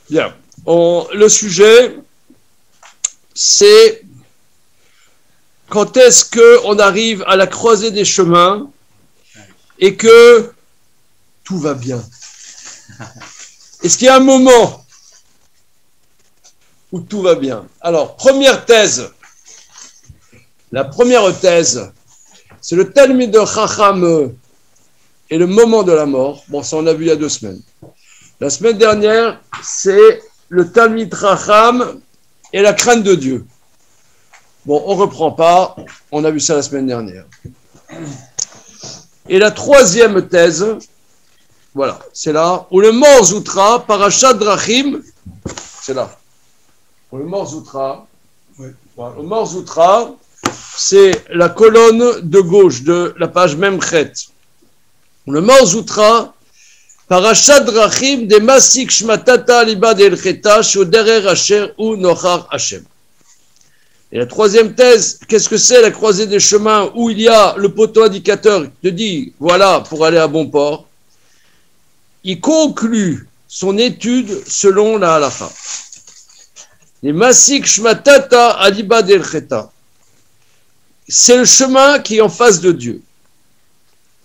Bien. Le sujet, c'est quand est-ce qu'on arrive à la croisée des chemins et que tout va bien. Est-ce qu'il y a un moment où tout va bien? Alors, première thèse. La première thèse, c'est le Talmid de Chacham et le moment de la mort. Bon, ça on a vu il y a 2 semaines. La semaine dernière, c'est le Talmid Chacham et la crainte de Dieu. Bon, on ne reprend pas, on a vu ça la semaine dernière. Et la troisième thèse, voilà, c'est là, où le Mor Zoutra, Parashat Drachim, c'est là. Où le Mor Zoutra, voilà, le Mor Zoutra, c'est la colonne de gauche de la page Memchet. Le Mor Zoutra, Parashat Drachim, de Masik Shmatata Libad El Cheta, Shoderer Asher ou Nochar Hashem. Et la troisième thèse, qu'est-ce que c'est la croisée des chemins où il y a le poteau indicateur qui te dit, voilà, pour aller à bon port. Il conclut son étude selon la halakha. Les Masik Shmatata Alibad El Cheta. C'est le chemin qui est en face de Dieu.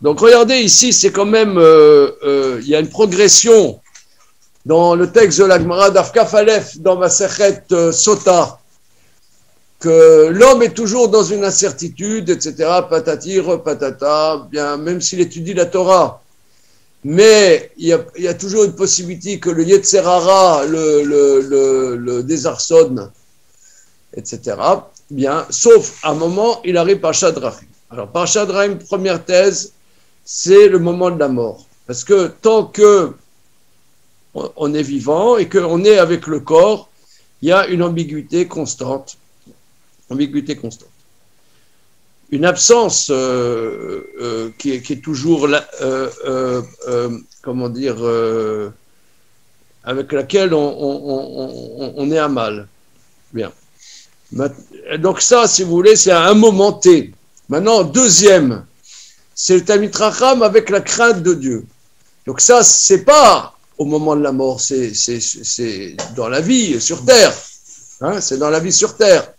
Donc regardez ici, c'est quand même, il y a une progression dans le texte de la Gemara d'Af Kaf Aleph dans Masechet Sota, que l'homme est toujours dans une incertitude, etc., patati, repatata, bien, même s'il étudie la Torah. Mais il y a toujours une possibilité que le Yetzer Hara le désarçonne, etc. Bien, sauf à un moment, il arrive par Shadrachim. Alors, par Shadrachim, première thèse, c'est le moment de la mort. Parce que tant que on est vivant et qu'on est avec le corps, il y a une ambiguïté constante. Une absence qui est toujours là, comment dire, avec laquelle on est à mal. Bien. Donc ça, si vous voulez, c'est à un moment T. Maintenant, deuxième, c'est le Talmid Chacham avec la crainte de Dieu. Donc ça, c'est pas au moment de la mort, c'est dans la vie sur terre. Hein, c'est dans la vie sur terre.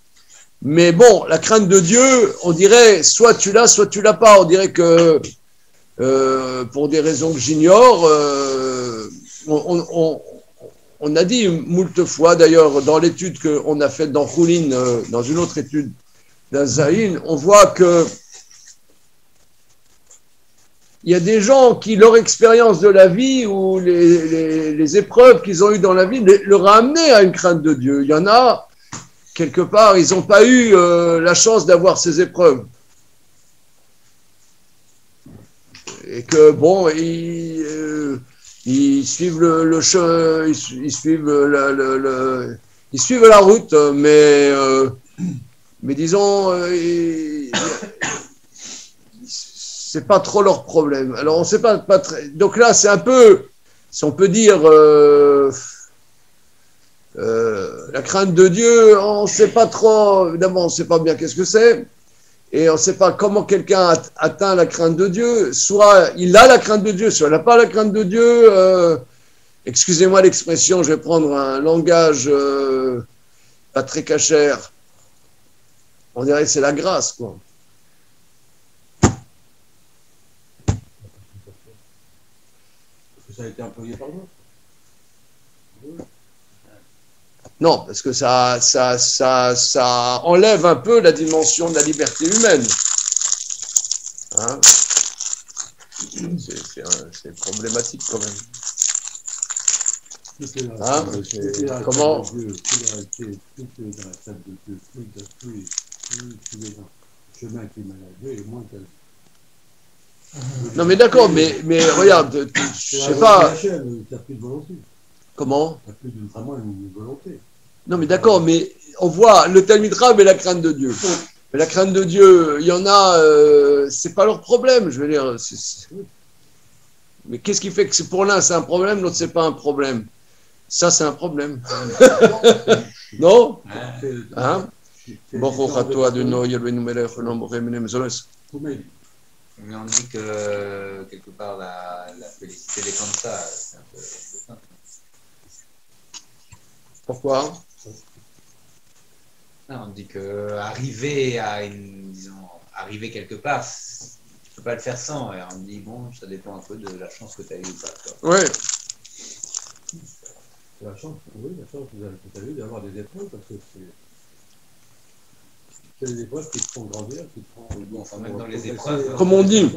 Mais bon, la crainte de Dieu, on dirait, soit tu l'as pas. On dirait que, pour des raisons que j'ignore, on a dit moult fois, d'ailleurs, dans l'étude qu'on a faite dans Choulin, dans une autre étude d'Azaïn, on voit que il y a des gens qui, leur expérience de la vie ou les épreuves qu'ils ont eues dans la vie, leur a amené à une crainte de Dieu. Il y en a, quelque part, ils n'ont pas eu la chance d'avoir ces épreuves. Et que, bon, ils suivent ils suivent la route, mais disons, c'est pas trop leur problème. Alors, on sait pas très. Donc là, c'est un peu, si on peut dire, la crainte de Dieu, on ne sait pas trop, évidemment, on ne sait pas bien qu'est-ce que c'est, et on ne sait pas comment quelqu'un atteint la crainte de Dieu, soit il a la crainte de Dieu, soit il n'a pas la crainte de Dieu, excusez-moi l'expression, je vais prendre un langage pas très cachère, on dirait que c'est la grâce, quoi. Ça a été employé par d'autres. Non, parce que ça enlève un peu la dimension de la liberté humaine. Hein, c'est problématique quand même. Hein, comment Plus tu es dans la table de Dieu, plus tu es dans le chemin qui est malade, et moins tu as. Non mais d'accord, mais regarde, je sais pas. Tu n'as plus de volonté. Comment? Tu n'as plus vraiment une volonté. Non mais d'accord, mais on voit le Talmid Chacham et la crainte de Dieu. Mais la crainte de Dieu, il y en a, c'est pas leur problème, je veux dire. Mais qu'est-ce qui fait que pour l'un c'est un problème, l'autre c'est pas un problème? Ça c'est un problème. Non? Hein? Mais on dit que quelque part la félicité des comme ça, c'est un peu simple. Pourquoi? Non, on dit que arriver à arriver quelque part, tu peux pas le faire sans. Et on dit bon, ça dépend un peu de la chance que tu as eu ou pas. Ouais. La chance, oui, la chance que vous avez eu d'avoir des épreuves, parce que c'est des épreuves qui te font grandir, qui te font. Bon, enfin, même dans les épreuves. Comme on dit.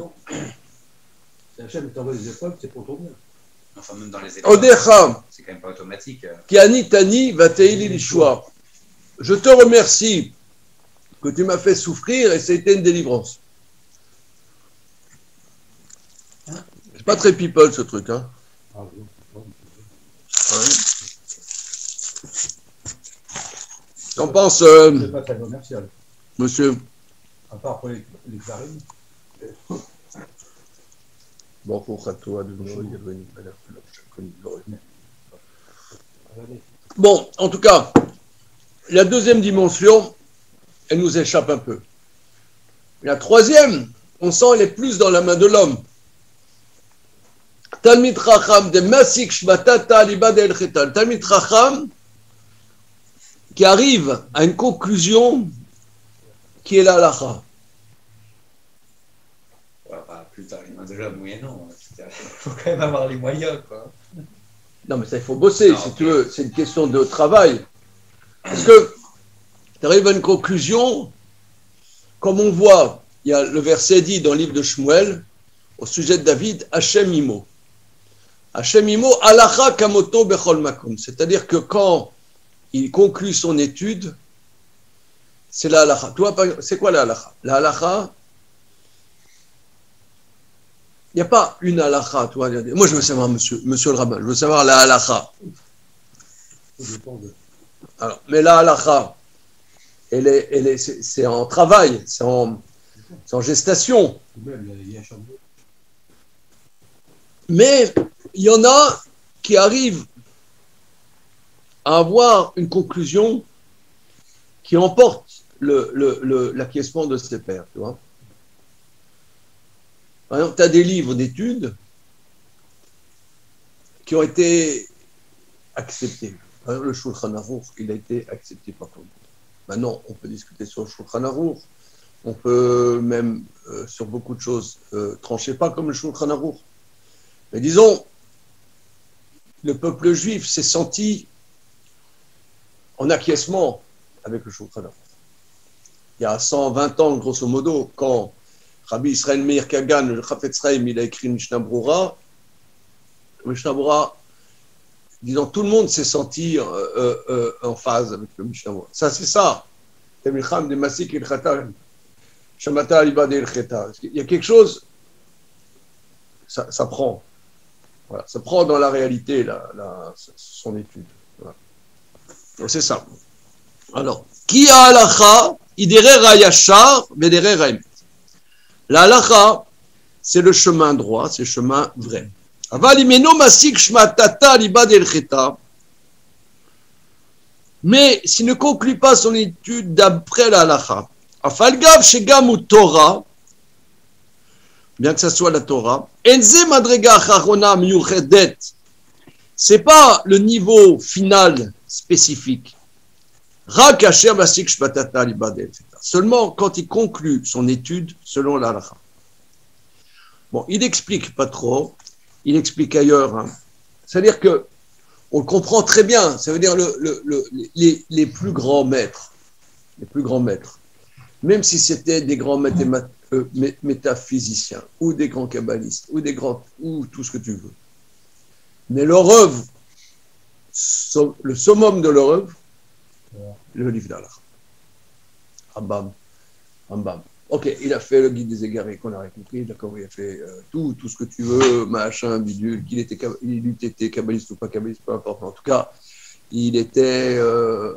Si Hachem t'envoie des épreuves, c'est pour ton bien. Enfin, même dans les épreuves. Odecha, C'est quand même pas automatique. Kiani Tani Vateili Lishua. Je te remercie que tu m'as fait souffrir et c'était une délivrance. C'est pas très people ce truc, hein. Ah oui, Qu'en pense c'est pas très commercial. monsieur? À part pour les clarines. Bon, en tout cas, la deuxième dimension, elle nous échappe un peu. La troisième, on sent, elle est plus dans la main de l'homme. Talmid Racham de Masik Shmatata Libad El Chetal. Talmid Racham qui arrive à une conclusion qui est la halakha. Plus tard, il m'a déjà moyennant. Il faut quand même avoir les moyens, quoi. Non, mais ça, il faut bosser, non, si tu veux. C'est une question de travail. Parce que tu arrives à une conclusion, comme on voit, il y a le verset dit dans le livre de Shmuel, au sujet de David, Hachem Imo. Hachem Imo, halacha kamoto bechol makom. C'est-à-dire que quand il conclut son étude, c'est la halacha. Toi, c'est quoi la halacha? La halacha, il n'y a pas une halakha, toi. Moi, je veux savoir, monsieur le rabbin, je veux savoir la halakha. Alors, mais la halakha, c'est en travail, c'est en gestation. Mais il y en a qui arrivent à avoir une conclusion qui emporte l'acquiescement de ses pairs, tu vois. Par exemple, tu as des livres d'études qui ont été acceptés. Par exemple, le Shulchan Aruch, il a été accepté par tout le monde. Maintenant, on peut discuter sur le Shulchan Aruch, on peut même, sur beaucoup de choses, trancher pas comme le Shulchan Aruch. Mais disons, le peuple juif s'est senti en acquiescement avec le Shulchan Aruch. Il y a 120 ans, grosso modo, quand Rabbi Israël Meir Kagan, le Chafetz Chaim, il a écrit Mishnah Brura. Mishnah Brura, disons, tout le monde s'est senti en phase avec le Mishnah Brura. Ça, c'est ça. Il y a quelque chose, ça prend. Voilà, ça prend dans la réalité son étude. Voilà. Donc, c'est ça. Alors, qui a halacha, idere rayashar, vedere raim. La halakha, c'est le chemin droit, c'est le chemin vrai. Mais s'il ne conclut pas son étude d'après la halakha, bien que ce soit la Torah, c'est pas le niveau final spécifique. Seulement quand il conclut son étude selon la halakha. Bon, il n'explique pas trop, il explique ailleurs. Hein. C'est-à-dire que on le comprend très bien. Ça veut dire les plus grands maîtres, même si c'était des grands métaphysiciens ou des grands kabbalistes ou tout ce que tu veux. Mais leur œuvre, le summum de leur œuvre, le livre d'Allah. Rambam. Ok, il a fait le guide des égarés qu'on a compris, d'accord, il a fait tout ce que tu veux, machin, bidule, il eût été kabbaliste ou pas kabbaliste, peu importe. En tout cas, il était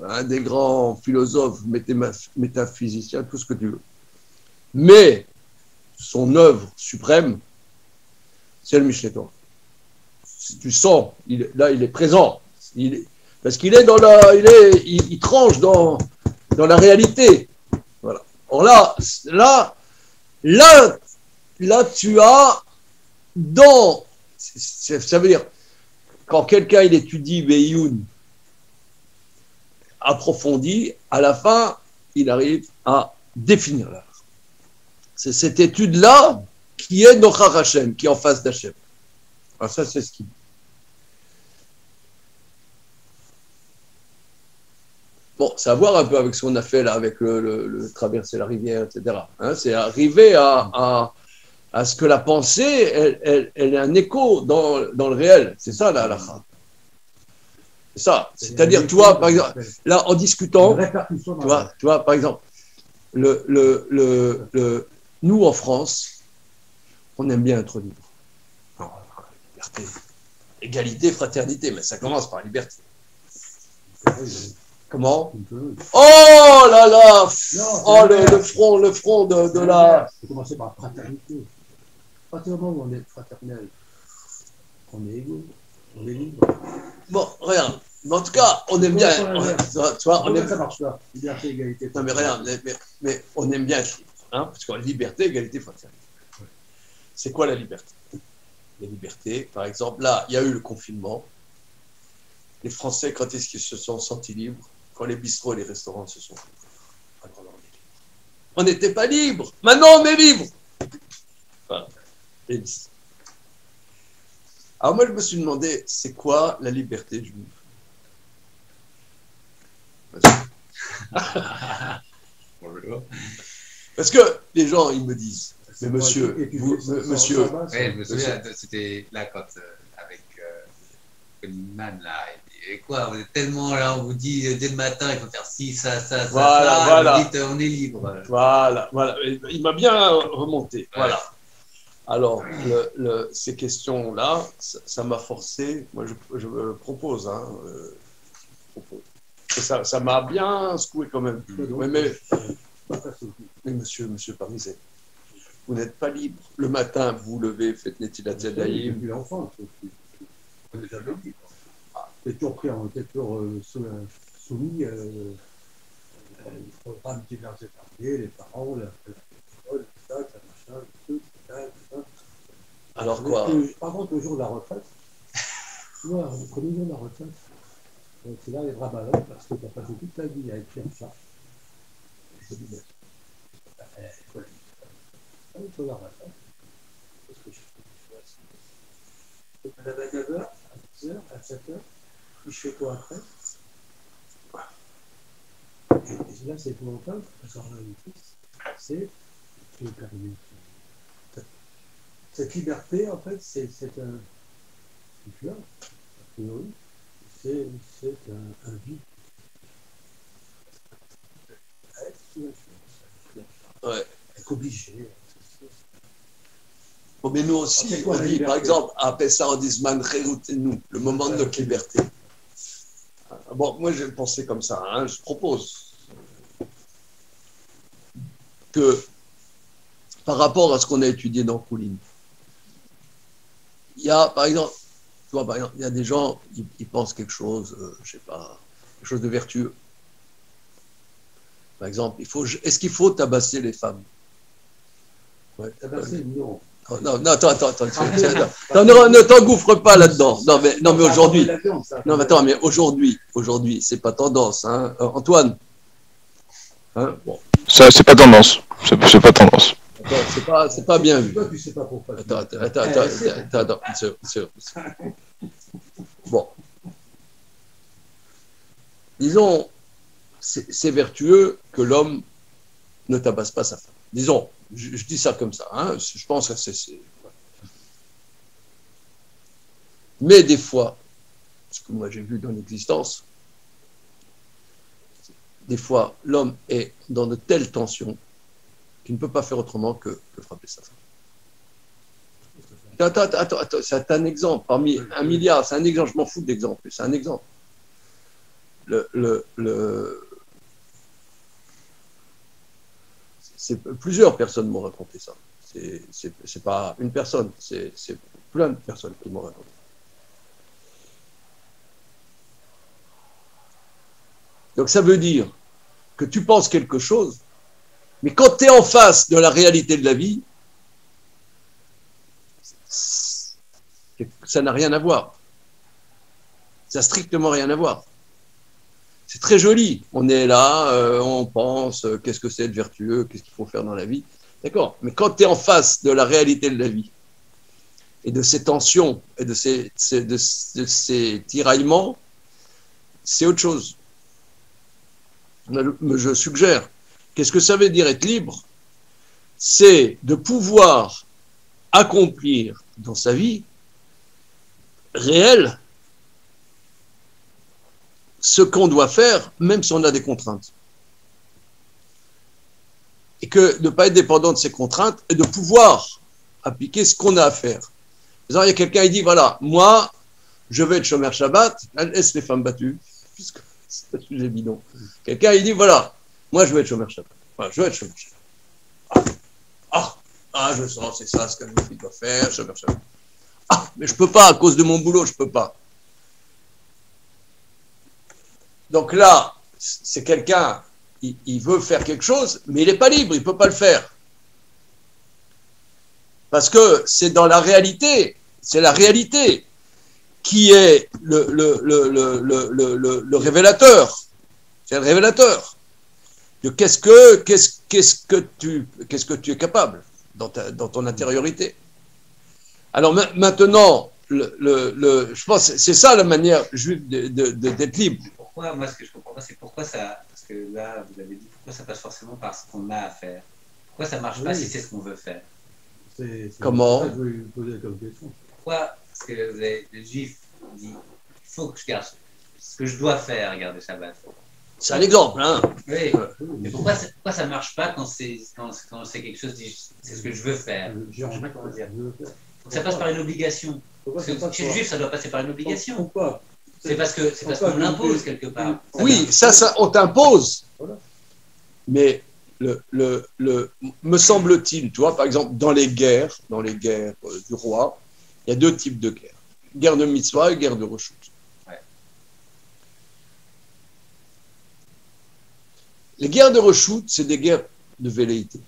un des grands philosophes, métaphysiciens, tout ce que tu veux. Mais son œuvre suprême, c'est le Mishneh Torah. Tu sens, là, il est présent. Parce qu'il est il tranche dans la réalité. Voilà. Or là, tu as ça veut dire, quand quelqu'un il étudie Beyoun, approfondie, à la fin, il arrive à définir la halakha. C'est cette étude-là qui est Nochar Hashem, qui est en face d'Hachem. Alors ça, c'est ce qu'il dit. Bon, ça a à voir un peu avec ce qu'on a fait là, avec le traverser la rivière, etc. Hein, c'est arriver à ce que la pensée, elle ait un écho dans le réel. C'est ça la halakha. C'est ça. C'est-à-dire, tu vois, par exemple, là, en discutant, tu vois, par exemple, nous, en France, on aime bien être libre. Non, liberté, égalité, fraternité, mais ça commence par liberté. Comment? Oh là là! Oh, le front de la... Il faut commencer par fraternité. À partir du moment où on est fraternel, on est égaux, on est libre. Bon, regarde. Mais en tout cas, on aime bien. Tu vois, on aime... Ça marche pas. Liberté, égalité. Non, mais regarde, mais on aime bien être libre. Hein, parce que liberté, égalité, fraternité. C'est quoi la liberté? La liberté, par exemple, là, il y a eu le confinement. Les Français, quand est-ce qu'ils se sont sentis libres? Quand les bistrots et les restaurants se sont libres. On n'était pas libres. Maintenant, on est libre. Voilà. Alors moi, je me suis demandé, c'est quoi la liberté juive? Parce que les gens, ils me disent, mais monsieur, monsieur... Ouais, je me souviens, c'était là quand, avec Goldman, là, et quoi, vous êtes tellement là, on vous dit dès le matin, il faut faire ci, ça, voilà. Vous dites on est libre. Voilà. Il m'a bien remonté. Ouais. Voilà. Alors, ces questions-là, ça m'a forcé, moi je propose, ça m'a bien secoué quand même. Mais monsieur Pariset, vous n'êtes pas libre. Le matin, vous vous levez, faites Netilat Yadayim. Depuis l'enfance, on est jamais libre. On est toujours pris, on est toujours soumis au programme divers et variés, les parents, l'école, ça, machin, tout ça. Alors quoi? Par contre, le jour de la retraite, tu vois, le premier jour de la retraite, c'est là les bras ballants parce que tu as passé toute ta vie à écrire ça. Je dis, mais il faut la retraite. Qu'est-ce que je fais? Je me lève à 9h, à 10h, à 7h. Puis je fais quoi après? Et là, c'est épouvantable parce qu'en réalité, c'est cette liberté, en fait, c'est un. Tu vois, a priori, c'est un vide. Ouais. Être obligé. Bon, mais nous aussi, on dit, par exemple, à Pessah, on dit Zman Cherutenu, le moment de notre liberté. Bon, moi, j'ai pensé comme ça. Je propose que, par rapport à ce qu'on a étudié dans Kouline, il y a, par exemple, il y a des gens, ils pensent quelque chose, je sais pas, quelque chose de vertueux. Par exemple, est-ce qu'il faut tabasser les femmes? Ouais. Tabasser, non. Non, attends. Ne t'engouffre pas là-dedans. Non, mais aujourd'hui. Non, mais attends, mais aujourd'hui, c'est pas tendance, hein. Antoine. Hein, bon. Ça, c'est pas tendance. C'est pas tendance. Attends, c'est pas bien vu. Toi, tu sais pas pourquoi. Attends. Bon. Disons, c'est vertueux que l'homme ne tabasse pas sa femme. Disons, je dis ça comme ça, hein, je pense que c'est... Mais des fois, ce que moi j'ai vu dans l'existence, des fois, l'homme est dans de telles tensions qu'il ne peut pas faire autrement que frapper sa femme. Attends, c'est un exemple, parmi un milliard, c'est un exemple, je m'en fous d'exemple, c'est un exemple. Plusieurs personnes m'ont raconté ça. C'est pas une personne, c'est plein de personnes qui m'ont raconté. Donc ça veut dire que tu penses quelque chose, mais quand tu es en face de la réalité de la vie, ça n'a rien à voir. Ça n'a strictement rien à voir. c'est très joli. On est là, on pense, qu'est-ce que c'est être vertueux, qu'est-ce qu'il faut faire dans la vie. D'accord. Mais quand tu es en face de la réalité de la vie, et de ces tensions, et de ces tiraillements, c'est autre chose. Je suggère, qu'est-ce que ça veut dire être libre? C'est de pouvoir accomplir dans sa vie réelle ce qu'on doit faire, même si on a des contraintes. Et que de ne pas être dépendant de ces contraintes et de pouvoir appliquer ce qu'on a à faire. Par exemple, il y a quelqu'un qui dit, voilà, moi, je vais être chômeur Shabbat, laisse les femmes battues, puisque c'est un sujet bidon. Quelqu'un, il dit, voilà, moi, je vais être chômeur Shabbat. Voilà, je vais être chômeur Shabbat. Je sens, c'est ça ce que je dois faire, chômeur Shabbat. Mais je ne peux pas, à cause de mon boulot, je ne peux pas. Donc là, c'est quelqu'un, il veut faire quelque chose, mais il n'est pas libre, il ne peut pas le faire. Parce que c'est dans la réalité, c'est la réalité qui est le révélateur. C'est le révélateur de qu'est-ce que tu es capable dans ton intériorité. Alors maintenant, je pense que c'est ça la manière juive d'être libre. Pourquoi, moi, ce que je comprends pas, c'est pourquoi ça, parce que là, vous avez dit, pourquoi ça passe forcément par ce qu'on a à faire. Pourquoi ça marche pas si c'est ce qu'on veut faire. Comment? Ça, je voulais poser comme question. Pourquoi? Parce que le juif dit, il faut que je garde ce que je dois faire, garder Shabbat. C'est un exemple, hein. Oui. Mais pourquoi ça marche pas quand c'est quelque chose, c'est ce que je veux faire. Je sais pas comment dire. Donc ça passe par une obligation. Parce que chez le juif, ça doit passer par une obligation. Pourquoi? C'est parce qu'on l'impose quelque part. Oui, ça on t'impose. Voilà. Mais me semble-t-il, tu vois, par exemple, dans les guerres du roi, il y a deux types de guerres. Guerre de mitzvah et guerre de reshut. Ouais. Les guerres de reshut, c'est des guerres de velléité.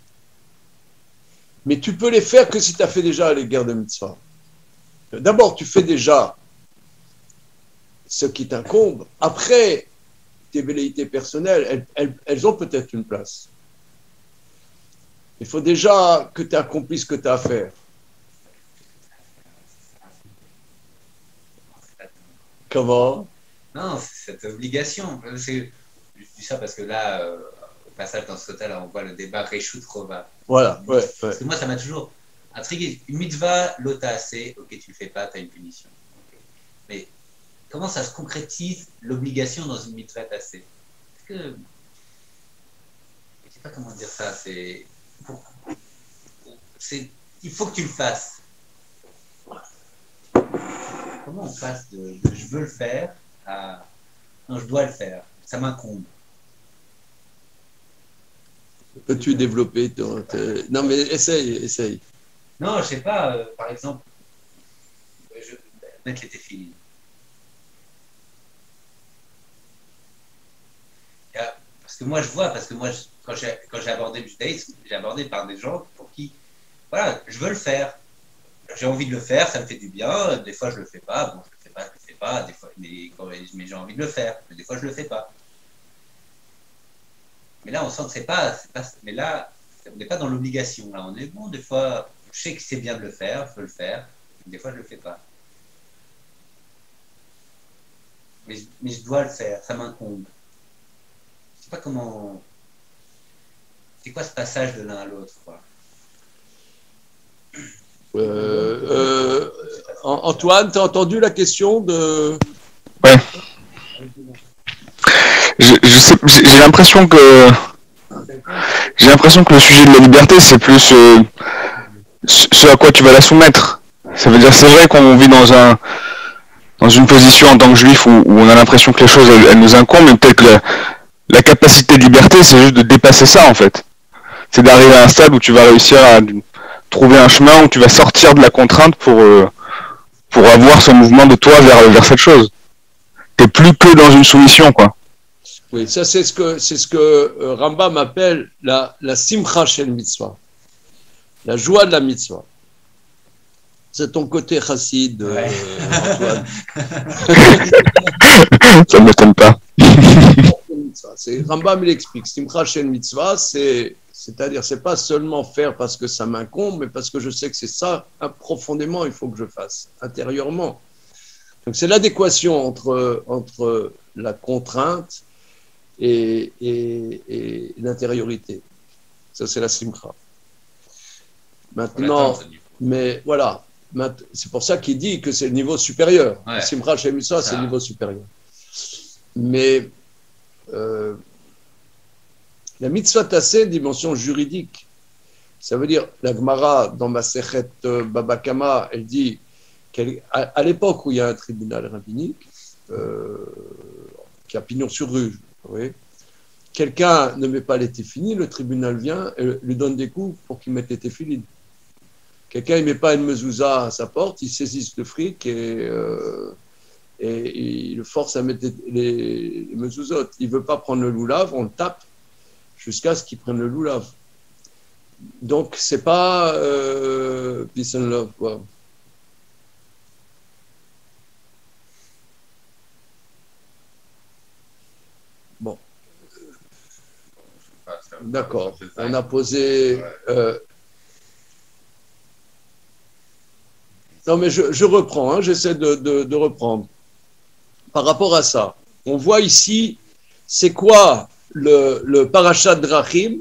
Mais tu peux les faire que si tu as fait déjà les guerres de mitzvah. D'abord, tu fais déjà ce qui t'incombe. Après, tes velléités personnelles, elles ont peut-être une place. Il faut déjà que tu accomplisses ce que tu as à faire. Comment? Non, c'est cette obligation. Je dis ça parce que là, au passage dans ce hôtel, on voit le débat Réchout Rova. Voilà, ouais. Parce que moi, ça m'a toujours intrigué. Une mitzvah, l'ota assez, ok, tu le fais pas, tu as une punition. Okay. Mais comment ça se concrétise l'obligation dans une mitzvah assez? Parce que je sais pas comment dire ça. Il faut que tu le fasses. Comment on passe de je veux le faire à non, je dois le faire, ça m'incombe? Peux-tu développer Non, mais essaye. Non, je sais pas, par exemple, mettre les téfilines. Parce que moi, quand j'ai abordé le judaïsme, j'ai abordé par des gens pour qui, voilà, je veux le faire. J'ai envie de le faire, ça me fait du bien. Des fois, je le fais pas. Bon, je le fais pas. Des fois, mais j'ai envie de le faire. Mais des fois, je le fais pas. Mais là, on sent que c'est pas. Mais là, on n'est pas dans l'obligation. Là, on est bon. Des fois, je sais que c'est bien de le faire, je veux le faire. Mais des fois, je le fais pas. Mais je dois le faire. Ça m'incombe. Je sais pas comment. C'est quoi ce passage de l'un à l'autre, quoi? Antoine, tu as entendu la question de... Ouais. J'ai l'impression que le sujet de la liberté, c'est plus ce à quoi tu vas la soumettre. Ça veut dire, c'est vrai qu'on vit dans une position en tant que juif où on a l'impression que les choses elles nous incombent, mais peut-être que la capacité de liberté, c'est juste de dépasser ça en fait. C'est d'arriver à un stade où tu vas réussir à trouver un chemin où tu vas sortir de la contrainte pour avoir ce mouvement de toi vers cette chose. T'es plus que dans une soumission, quoi. Oui, ça c'est ce que Rambam appelle la simcha shel mitzvah, la joie de la mitzvah. C'est ton côté chassid, Antoine. Ça ne m'étonne pas. Rambam, il explique. Simcha Shen Mitzvah, c'est-à-dire, c'est pas seulement faire parce que ça m'incombe, mais parce que je sais que c'est ça, profondément, il faut que je fasse, intérieurement. Donc, c'est l'adéquation entre la contrainte et l'intériorité. Ça, c'est la Simcha. Maintenant, mais voilà, c'est pour ça qu'il dit que c'est le niveau supérieur. Ouais. Simcha Shem Mitzvah, c'est le niveau supérieur. Mais la mitzvah tassé, dimension juridique. Ça veut dire, la Gemara, dans Masechet Baba Kama, elle dit qu'à l'époque où il y a un tribunal rabbinique, qui a pignon sur rue, oui, quelqu'un ne met pas les téphilines, le tribunal vient et lui donne des coups pour qu'il mette les téphilines. Quelqu'un ne met pas une mezouza à sa porte, il saisit le fric et il le force à mettre les mezouzotes. Il ne veut pas prendre le loulav, on le tape jusqu'à ce qu'il prenne le loulav. Donc, ce n'est pas peace and love, quoi. Bon. D'accord. On a posé... Non, mais je reprends, hein, j'essaie de reprendre. Par rapport à ça, on voit ici, c'est quoi le parashat Drachim?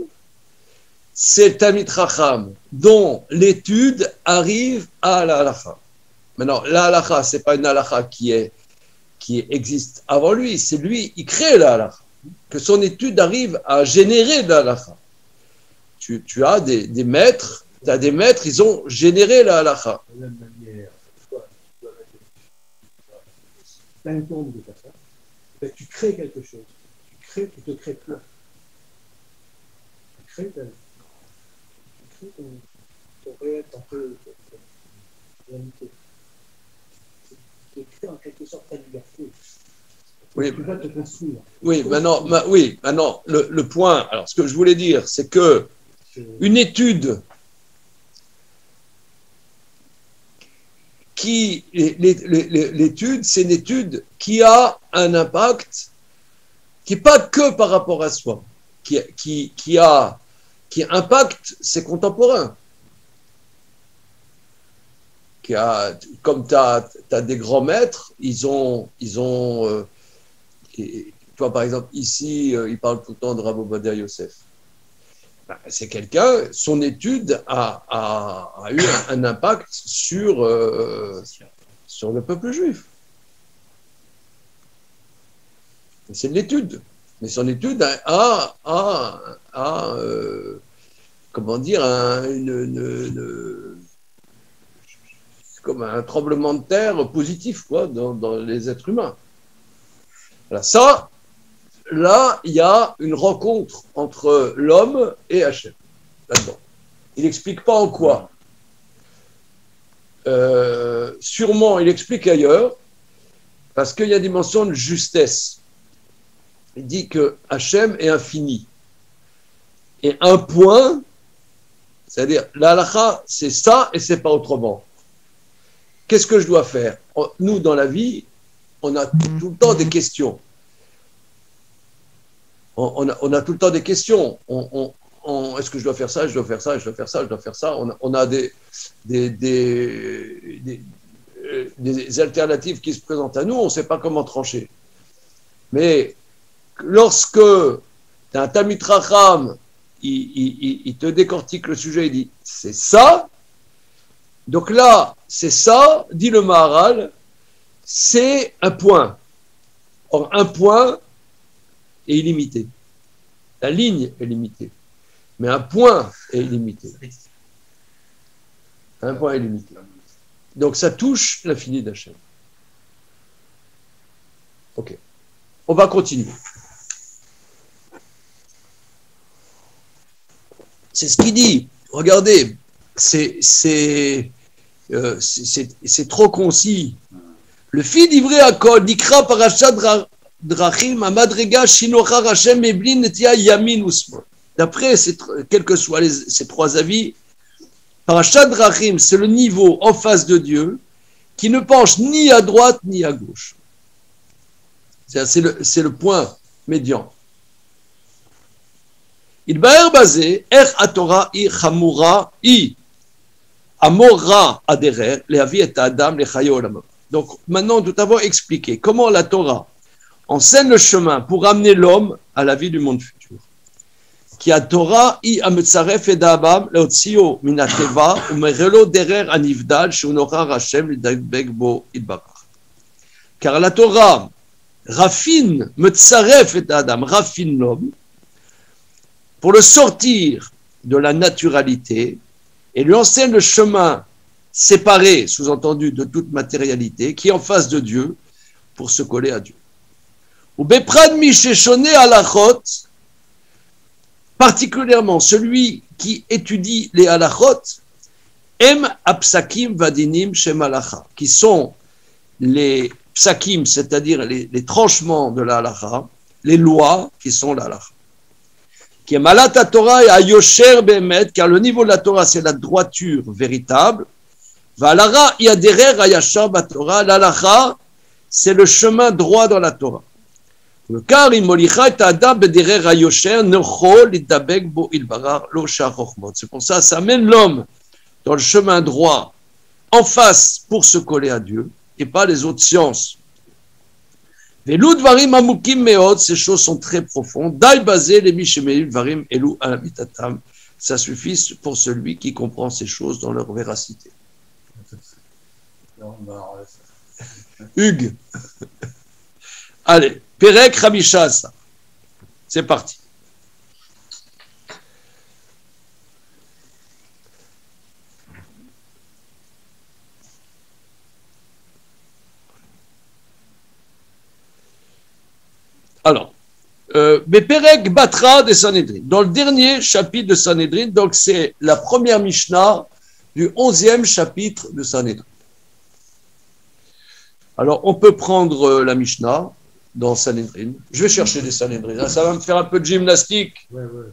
C'est Talmid Chacham, dont l'étude arrive à la halacha. Maintenant, la halacha, ce n'est pas une halacha qui existe avant lui, c'est lui, il crée la halacha. Que son étude arrive à générer de la halacha. Tu as des maîtres, ils ont généré la halacha. De la même manière, tu as un temps de faire ça, ben, tu crées quelque chose. Tu te crées quoi? Tu crées ton réel, ton réalité. Tu crées en quelque sorte ta liberté. Oui, tu vas te construire. Oui, maintenant, le point, alors ce que je voulais dire, c'est que une étude l'étude, c'est une étude qui a un impact qui n'est pas que par rapport à soi, qui impacte ses contemporains. Comme tu as des grands maîtres, ils ont toi par exemple ici, il parle tout le temps de Rav Ovadia Yosef. C'est quelqu'un, son étude a eu un impact sur le peuple juif. C'est de l'étude. Mais son étude a comment dire, comme un tremblement de terre positif, quoi, dans les êtres humains. Voilà, ça, là, il y a une rencontre entre l'homme et Hachem, là-dedans. Il n'explique pas en quoi. Sûrement, il explique ailleurs, parce qu'il y a une dimension de justesse. Il dit que Hachem est infini. Et un point, c'est-à-dire, la halakha, c'est ça et c'est pas autrement. Qu'est-ce que je dois faire? Nous, dans la vie, on a tout le temps des questions. On a tout le temps des questions. Est-ce que je dois faire ça? Je dois faire ça, je dois faire ça, je dois faire ça. On a des alternatives qui se présentent à nous, on ne sait pas comment trancher. Mais lorsque tu as un Talmid Chacham, il te décortique le sujet, il dit c'est ça. Donc là, c'est ça, dit le Maharal, c'est un point. Or, un point est illimité. La ligne est limitée. Mais un point est illimité. Un point est limité. Donc ça touche l'infini d'Hachem. Ok. On va continuer. C'est ce qu'il dit. Regardez, c'est trop concis. Le fil d'ivré à Kol, Nikra Parashat Drachim, Amadrega, Shinochar Hashem, Eblin, Netia, Yamin, Usmon. D'après quels que soient ces trois avis, Parashat Drachim, c'est le niveau en face de Dieu qui ne penche ni à droite ni à gauche. C'est le point médian. Il ba'er basé, Torah i chamura i amora aderer, leavi et adam le chayo olam. Donc maintenant, nous avons expliqué comment la Torah enseigne le chemin pour amener l'homme à la vie du monde futur. Qui a Torah i ametzaref et d'abam leotzio minateva umerelo derer anivdal shunora Hashem lidabek bo ilbarach. Car la Torah raffine, metzaref et adam, raffine l'homme pour le sortir de la naturalité et lui enseigne le chemin séparé, sous-entendu, de toute matérialité, qui est en face de Dieu pour se coller à Dieu. Ou beprad misheshone halachot, particulièrement celui qui étudie les halachot, em apsakim vadinim shem halacha, qui sont les psakim, c'est-à-dire les tranchements de la halacha, les lois qui sont la halacha. Qui est malat à Torah et à yosher bemet, car le niveau de la Torah c'est la droiture véritable. Valara yaderer ayashar batorah, l'halacha c'est le chemin droit dans la Torah. Car imolicha et adam bederer ayosher nechol idabek bo ilbarar lo shachochmot. C'est pour ça ça amène l'homme dans le chemin droit en face pour se coller à Dieu et pas les autres sciences. Velu dvarim amukim meod, ces choses sont très profondes. Dai basé les mishemei dvarim elu alabitatam. Ça suffit pour celui qui comprend ces choses dans leur véracité. Hugues. Allez, Perek Rabishas. C'est parti. Alors, Perek Batra de Sanhedrin. Dans le dernier chapitre de Sanhedrin, donc c'est la première Mishnah du 11e chapitre de Sanhedrin. Alors, on peut prendre la Mishnah dans Sanhedrin. Je vais chercher des Sanhedrin. Ça va me faire un peu de gymnastique. Ouais, ouais.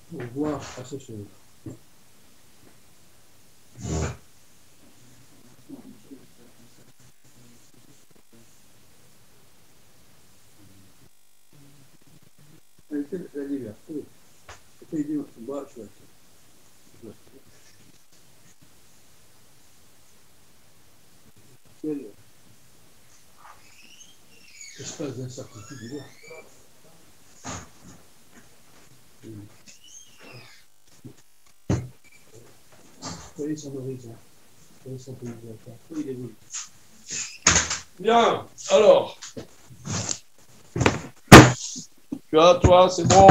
Pour voir à ces choses. La liberté. Quel espace d'incertitude il y a. Quel est son horizon? Quel est son paysage? Où il évolue? Bien, alors. Tu vois, toi, c'est bon.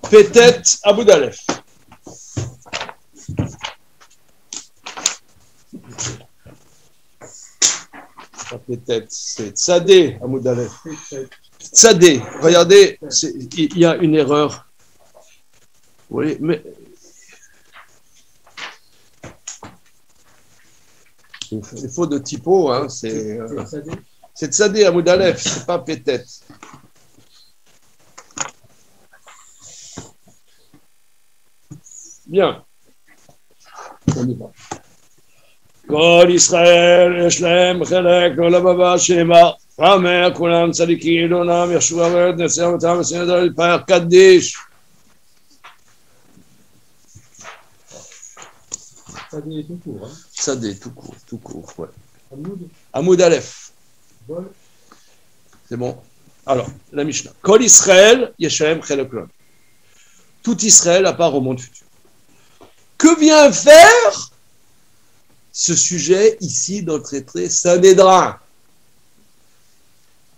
Peut-être Abu Dalef. Peut-être, c'est Tzadé Abu Dalef. Tzadé, regardez, il y a une erreur. Oui, mais. Il faut de typo, hein, c'est Tzadé Amoud Aleph, c'est pas peut-être. Bien. On y va. Kol Israël, Yeshlem, Chelek, Olam Haba, Shema, Ramer, Kulam, Tzadikim, Lonam, Yeshua, Red, Netzer, Otam, Senedar, Père Kaddish. Tzadé tout court, hein. Tzadé, tout court, ouais. Hamoud. Hamoud Aleph. Bon. C'est bon. Alors, la Mishnah. Kol Israël, Yeshem, Chelek, Olam. Tout Israël à part au monde futur. Que vient faire ce sujet ici dans le traité Sanhédrin?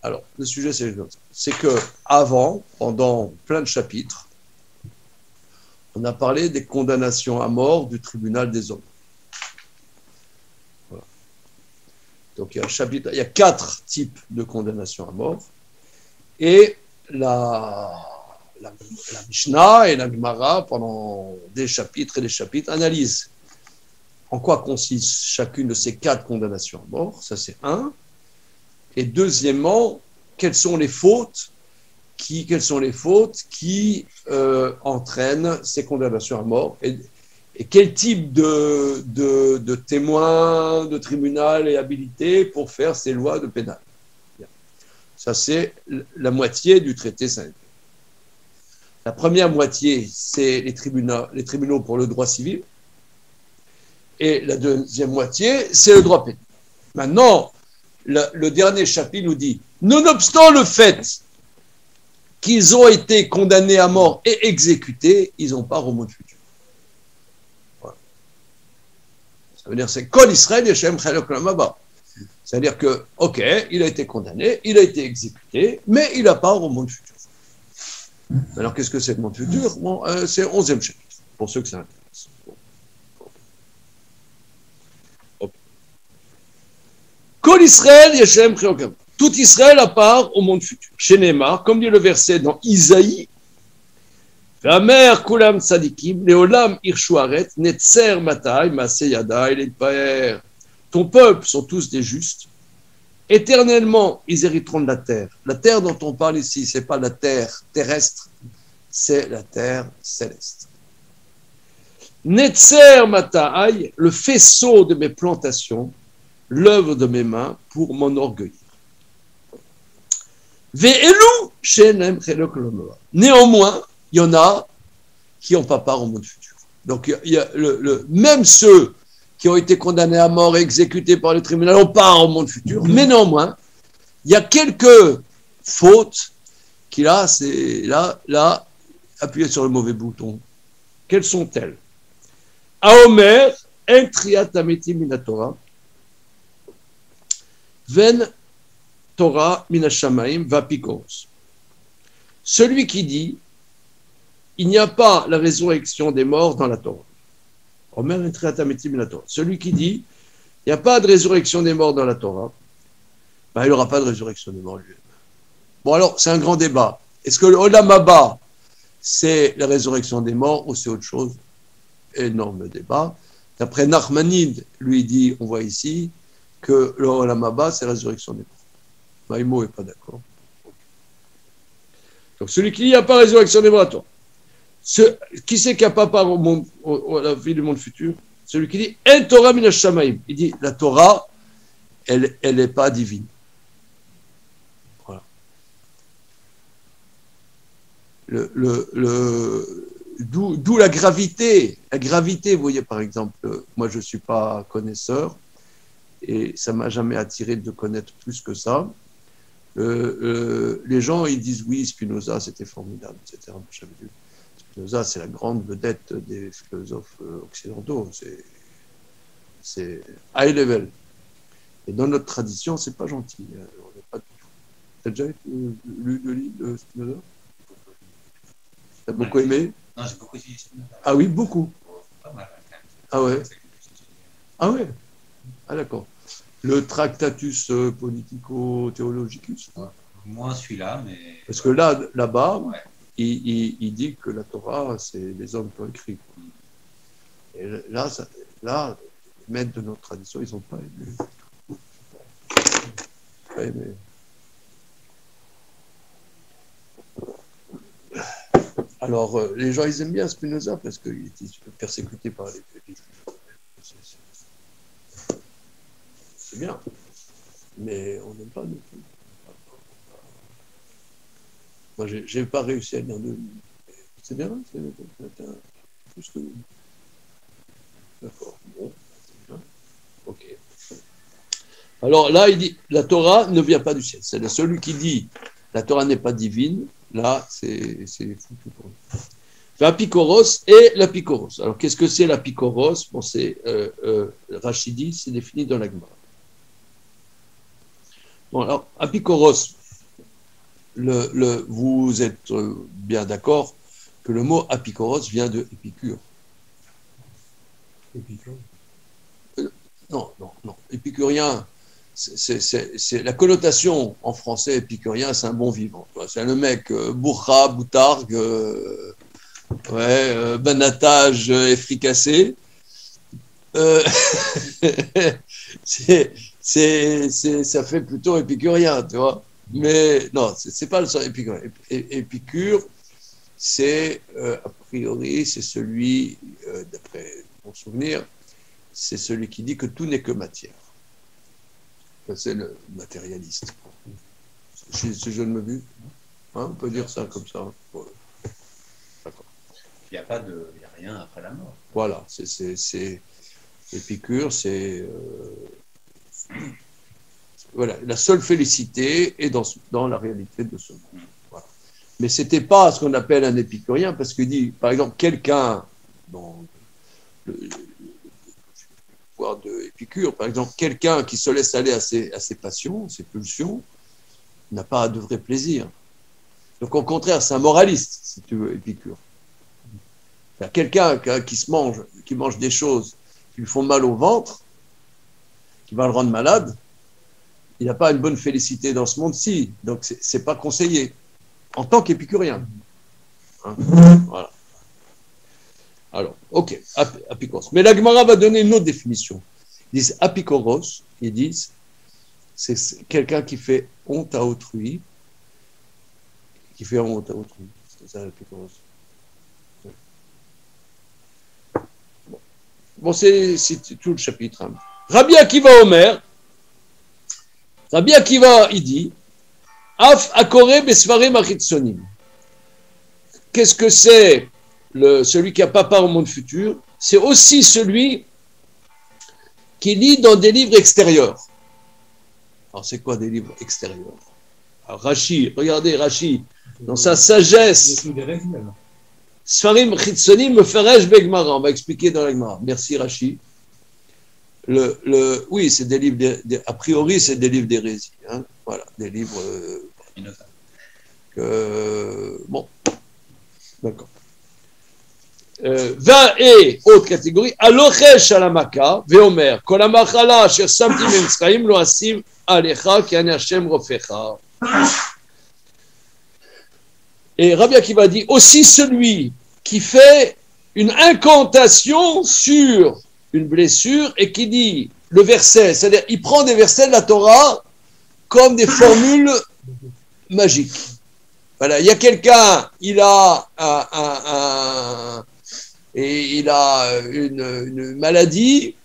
Alors, le sujet, c'est que avant, pendant plein de chapitres, on a parlé des condamnations à mort du tribunal des hommes. Voilà. Donc, il y a 4 types de condamnations à mort. Et la Mishnah et la Gemara, pendant des chapitres et des chapitres, analysent en quoi consiste chacune de ces 4 condamnations à mort. Ça, c'est un. Et deuxièmement, quelles sont les fautes qui entraînent ces condamnations à mort et quel type de témoin, de tribunal est habilité pour faire ces lois de pénal. Ça, c'est la moitié du traité Saint. La première moitié, c'est les tribunaux pour le droit civil. Et la deuxième moitié, c'est le droit pénal. Maintenant, le dernier chapitre nous dit, nonobstant le fait qu'ils ont été condamnés à mort et exécutés, ils n'ont pas au monde futur. Voilà. Ça veut dire c'est Kol Israël Yeshem Chelok Lamaba. C'est-à-dire que, ok, il a été condamné, il a été exécuté, mais il n'a pas au monde futur. Alors qu'est-ce que c'est le monde futur? Bon, c'est le 11e chapitre, pour ceux que ça intéresse. Kol Israël Yeshem Chelok Lamaba. Tout Israël à part au monde futur. Chez Neymar, comme dit le verset dans Isaïe, Vamer kulam tzadikim, leolam irshuaret, netzer matai, maseyada, et paer. Ton peuple sont tous des justes. Éternellement, ils hériteront de la terre. La terre dont on parle ici, c'est pas la terre terrestre, c'est la terre céleste. Netzer matai, le faisceau de mes plantations, l'œuvre de mes mains pour m'enorgueillir. Néanmoins, il y en a qui n'ont pas part au monde futur. Donc, il y a même ceux qui ont été condamnés à mort et exécutés par le tribunal ont part au monde futur. Mais néanmoins, il y a quelques fautes qui, là, appuyez sur le mauvais bouton. Quelles sont-elles? Aomer, en triat ameti minatora, ven Torah minashamaim vapikoros. Celui qui dit il n'y a pas la résurrection des morts dans la Torah. Celui qui dit il n'y a pas de résurrection des morts dans la Torah, ben, il n'y aura pas de résurrection des morts lui-même. Bon alors, c'est un grand débat. Est-ce que le Olam Haba, c'est la résurrection des morts ou c'est autre chose? Énorme débat. D'après Nachmanide, lui dit, on voit ici, que le Olam Haba, c'est la résurrection des morts. Maïmo n'est pas d'accord. Donc celui qui dit il n'y a pas résurrection des morts, qui c'est qui n'a pas part au monde, à la vie du monde futur? Celui qui dit en Torah minash shamaim. Il dit la Torah, elle n'est pas divine. Voilà. D'où la gravité. La gravité, vous voyez par exemple, moi je ne suis pas connaisseur et ça ne m'a jamais attiré de connaître plus que ça. Les gens, ils disent oui, Spinoza, c'était formidable, etc. Spinoza, c'est la grande vedette des philosophes occidentaux. C'est high level. Et dans notre tradition, c'est pas gentil. On n'est pas du tout. T'as déjà lu le livre de Spinoza? T'as beaucoup aimé? Non, j'ai beaucoup étudié Spinoza. Ah oui, beaucoup. Pas mal. Ah ouais. Ah ouais. Ah d'accord. Le Tractatus Politico-Theologicus. Moins celui-là, mais... Parce que là-bas, ouais. il dit que la Torah, c'est les hommes qui ont écrit. Et là, les maîtres de notre tradition, ils n'ont pas aimé. Pas aimé. Alors, les gens, ils aiment bien Spinoza parce qu'il était persécuté par les juifs. C'est bien, mais on n'aime pas du tout. Moi, je n'ai pas réussi à lire de livres. C'est bien, c'est plus que... D'accord, bon, c'est bien. Ok. Alors là, il dit, la Torah ne vient pas du ciel. C'est celui qui dit, la Torah n'est pas divine, là, c'est foutu pour lui. L'apikoros et l'apikoros. Alors, qu'est-ce que c'est l'apikoros? Bon, c'est Rachidi, c'est défini dans la Gemara. Bon, alors, apikoros, vous êtes bien d'accord que le mot apikoros vient de Épicure. Épicure. Non. Épicurien, c'est la connotation en français épicurien, c'est un bon vivant. C'est le mec bourra, boutargue, banatage efficace. Ça fait plutôt épicurien, tu vois. Mais non, c'est pas le sens épicure. Épicure, c'est, a priori, c'est celui, d'après mon souvenir, c'est celui qui dit que tout n'est que matière. C'est le matérialiste. Si je ne me bute, hein, on peut dire ça comme ça. Ouais. D'accord. Il n'y a rien après la mort. Voilà, c'est Épicure, c'est voilà, la seule félicité est dans la réalité de ce monde. Voilà. Mais c'était pas ce qu'on appelle un épicurien, parce qu'il dit, par exemple, quelqu'un dans le pouvoir de Épicure, par exemple, quelqu'un qui se laisse aller à ses passions, ses pulsions, n'a pas de vrai plaisir. Donc au contraire, c'est un moraliste, si tu veux, Épicure. Quelqu'un qui mange des choses qui lui font mal au ventre, qui va le rendre malade, il n'a pas une bonne félicité dans ce monde-ci. Donc, ce n'est pas conseillé, en tant qu'épicurien. Hein, voilà. Alors, ok, apikoros. Mais la Gemara va donner une autre définition. Ils disent apikoros, ils disent, c'est quelqu'un qui fait honte à autrui, C'est ça l'apikoros. Bon, c'est tout le chapitre. Hein. Rabbi Akiva Omer, Rabbi Akiva, il dit, Af akore besvarim achitsonim. Qu'est-ce que c'est celui qui n'a pas part au monde futur? C'est aussi celui qui lit dans des livres extérieurs. Alors, c'est quoi des livres extérieurs? Alors, Rashi, regardez Rashi, dans sa sagesse. Sfarim Chitsonim me ferej begmara. On va expliquer dans la Gemara. Merci Rashi. Oui, c'est des livres, a priori, c'est des livres d'hérésie. Hein. Voilà, des livres. Bon, d'accord. 20 et autre catégorie. Alochesh alamaka, veomer, kolamachala, asher samti memsraim, lo asim alecha, ki ane Hashem rofecha. Et Rabbi Akiva dit aussi celui qui fait une incantation sur une blessure et qui dit le verset, c'est-à-dire il prend des versets de la Torah comme des formules magiques. Voilà, il y a quelqu'un, il a une maladie,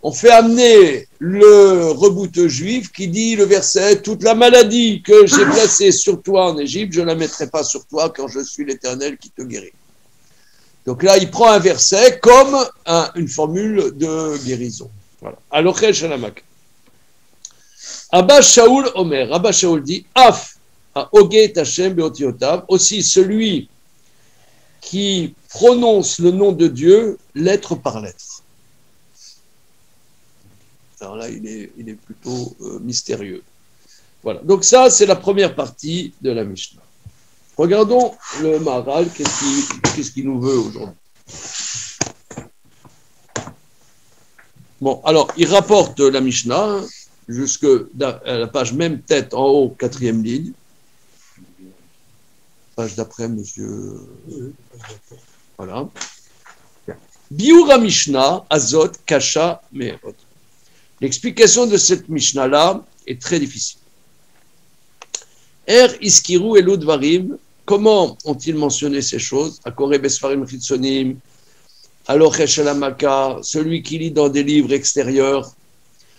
on fait amener le rebouteux juif qui dit le verset, toute la maladie que j'ai placée sur toi en Égypte, je ne la mettrai pas sur toi quand je suis l'Éternel qui te guérit. Donc là, il prend un verset comme une formule de guérison. Voilà. Alochel Shalamak. Abba Shaul Omer. Abba Shaul dit Af a Oget Hashem Beotiotav. Aussi celui qui prononce le nom de Dieu lettre par lettre. Alors là, il est plutôt mystérieux. Voilà. Donc ça, c'est la première partie de la Mishnah. Regardons le Maharal, qu'est-ce qu'il nous veut aujourd'hui. Bon, alors, il rapporte la Mishnah jusqu'à la page même tête en haut, 4e ligne. Page d'après, monsieur. Voilà. Biura Mishnah, Azot, Kasha, Meherot. L'explication de cette Mishnah-là est très difficile. Iskiru et Ludvarim, comment ont-ils mentionné ces choses? Akore Besfarim Chitsonim, Alochesh Alamaka, celui qui lit dans des livres extérieurs,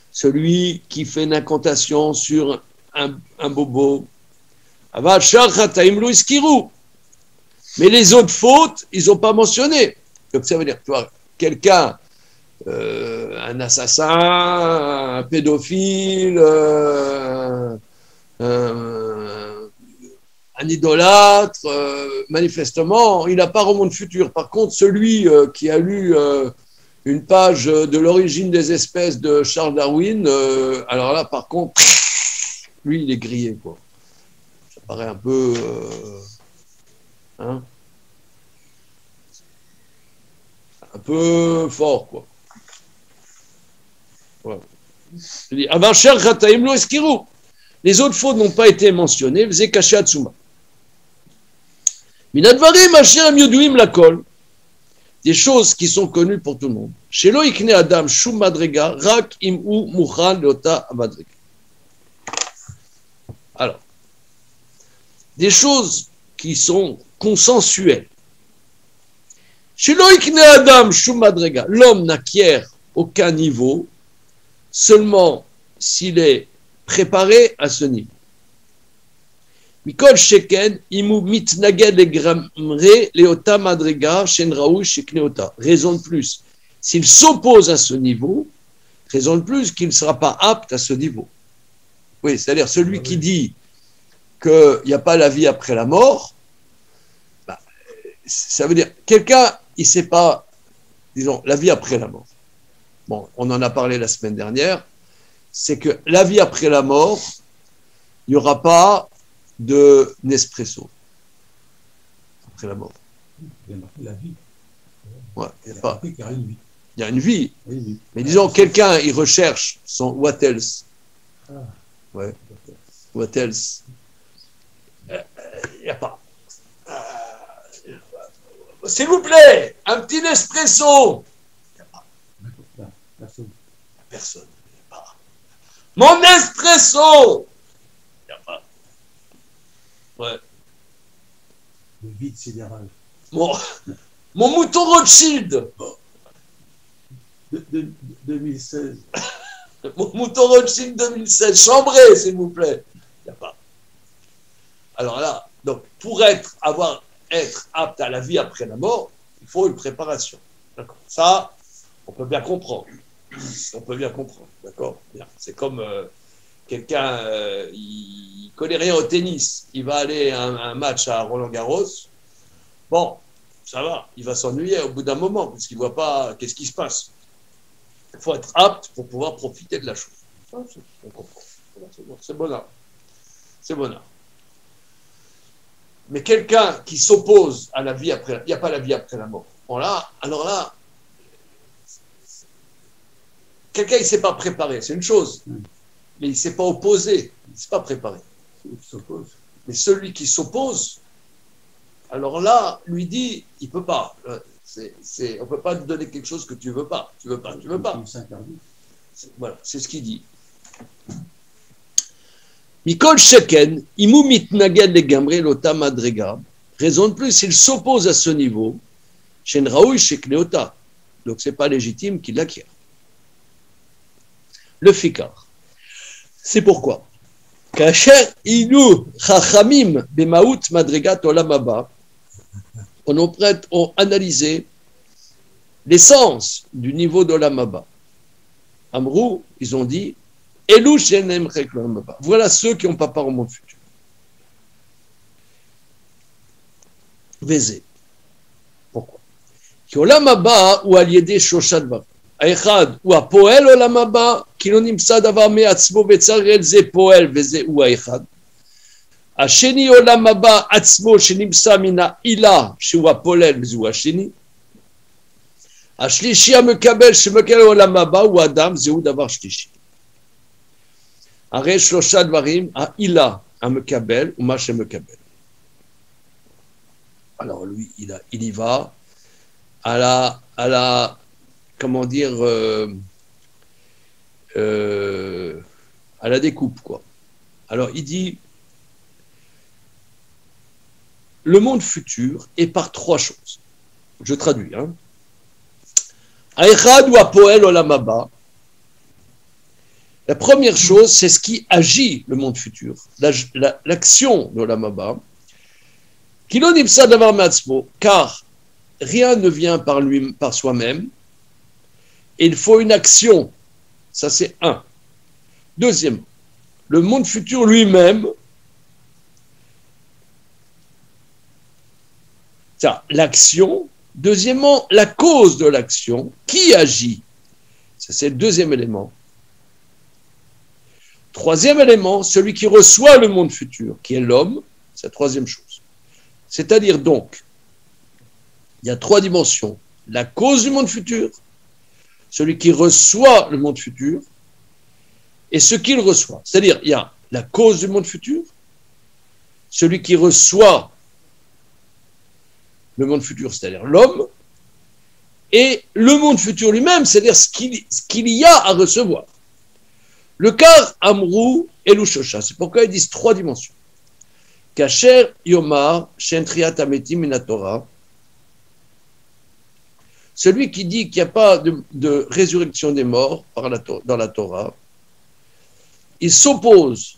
celui qui fait une incantation sur un bobo. Avachar Chataim Lo Iskiru. Mais les autres fautes, ils n'ont pas mentionné. Donc ça veut dire, tu vois, quelqu'un, un assassin, un pédophile, un idolâtre, manifestement, il n'a pas au monde futur. Par contre, celui qui a lu une page de l'origine des espèces de Charles Darwin, alors là, par contre, lui, il est grillé, quoi. Ça paraît un peu... un peu fort, quoi. Voilà. Il dit, les autres fautes n'ont pas été mentionnées, faisait caché Atsuma. Des choses qui sont connues pour tout le monde. Chez Loïkne Adam, Shum Madrega, Rak Imu Mouchan Leota Madrega. Alors, des choses qui sont consensuelles. Chez Loïkne Adam Shumadrega, l'homme n'acquiert aucun niveau, seulement s'il est préparé à ce niveau. Mikol Sheken, Imu Mitnaged Legramre, Leota Madrega, Shenraou, Shekneota. Raison de plus, s'il s'oppose à ce niveau, raison de plus qu'il ne sera pas apte à ce niveau. Oui, c'est-à-dire celui qui dit qu'il n'y a pas la vie après la mort, bah, ça veut dire quelqu'un, il ne sait pas, disons, la vie après la mort. Bon, on en a parlé la semaine dernière, c'est que la vie après la mort, il n'y aura pas de Nespresso après la mort. Il y a marqué la vie. Ouais, Il y a marqué qu'il y a une vie. Il y a une vie. Oui. Mais disons, quelqu'un, il recherche son what else. Ah. Ouais. What else. Il n'y a pas. S'il vous plaît, un petit Nespresso. Il n'y a pas. Personne. Personne. Il n'y a pas. Mon Nespresso. Il n'y a pas. Ouais. Le vide sidéral. Mon mouton Rothschild. 2016. Mon mouton Rothschild 2016. Chambré, s'il vous plaît. Il n'y a pas. Alors là, donc, pour être apte à la vie après la mort, il faut une préparation. D'accord. Ça, on peut bien comprendre. On peut bien comprendre. D'accord. Bien. C'est comme quelqu'un, il ne connaît rien au tennis. Il va aller à un match à Roland-Garros. Bon, ça va. Il va s'ennuyer au bout d'un moment parce qu'il ne voit pas qu'est-ce qui se passe. Il faut être apte pour pouvoir profiter de la chose. Ça, on comprend. C'est bonheur. C'est bonheur. Mais quelqu'un qui s'oppose à la vie après, il n'y a pas la vie après la mort. Bon là, alors là, quelqu'un il ne s'est pas préparé, c'est une chose, mais il ne s'est pas opposé, il ne s'est pas préparé. Il s'oppose. Mais celui qui s'oppose, alors là, lui dit, il ne peut pas. On ne peut pas te donner quelque chose que tu ne veux pas. Tu ne veux pas, tu ne veux pas. Voilà, c'est ce qu'il dit. Mikol Sheken, Imu Mitnaged Legamre Lota Madrega. Raison de plus, il s'oppose à ce niveau. Shen Raoui Shekneota. Donc, ce n'est pas légitime qu'il l'acquiert. Le Fikar. C'est pourquoi. Kacher Inu Chachamim Bemaout Madregat Olamaba. On analysé l'essence du niveau d'Olamaba. Amrou, ils ont dit. Voilà ceux qui n'ont pas part au monde futur. Vézé. Pourquoi? Qui olamaba ou aliédé shoshadva. Aechad ou a poel olamaba, qui non imsa davar me atzmo betzarel ze poel vézé ou aechad. Asheni olamaba atzmo shenimsa mina ila sheu a polel vézé ou asheni. Ashlishi amekabel shemekel olamaba ou adam zé ou davar shlishi. Arrête Shlosha Dvarim à Ila, à Mekabel ou Mache Mekabel. Alors lui, il y va à la comment dire, à la découpe, quoi. Alors il dit, le monde futur est par trois choses. Je traduis, hein. Aechad ou Apoel Olamaba. La première chose, c'est ce qui agit le monde futur, l'action de l'Olamaba, car rien ne vient par soi-même, et il faut une action. Ça, c'est un. Deuxièmement, le monde futur lui-même, ça, l'action. Deuxièmement, la cause de l'action, qui agit. Ça, c'est le deuxième élément. Troisième élément, celui qui reçoit le monde futur, qui est l'homme, c'est la troisième chose. C'est-à-dire donc, il y a trois dimensions. La cause du monde futur, celui qui reçoit le monde futur, et ce qu'il reçoit. C'est-à-dire, il y a la cause du monde futur, celui qui reçoit le monde futur, c'est-à-dire l'homme, et le monde futur lui-même, c'est-à-dire ce qu'il y a à recevoir. Le car Amrou et Louchosha, c'est pourquoi ils disent trois dimensions. Kacher Yomar, Shentriat Ametim Minatora. Celui qui dit qu'il n'y a pas de résurrection des morts dans la Torah, il s'oppose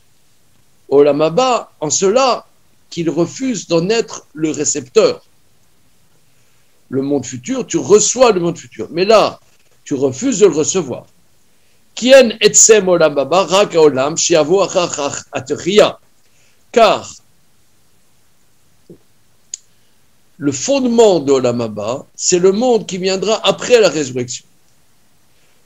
au Olam Haba en cela qu'il refuse d'en être le récepteur. Le monde futur, tu reçois le monde futur. Mais là, tu refuses de le recevoir. Kien etsem Olam Haba, rak Olam, shiavo achach atechia. Car le fondement de Olam Haba, c'est le monde qui viendra après la résurrection.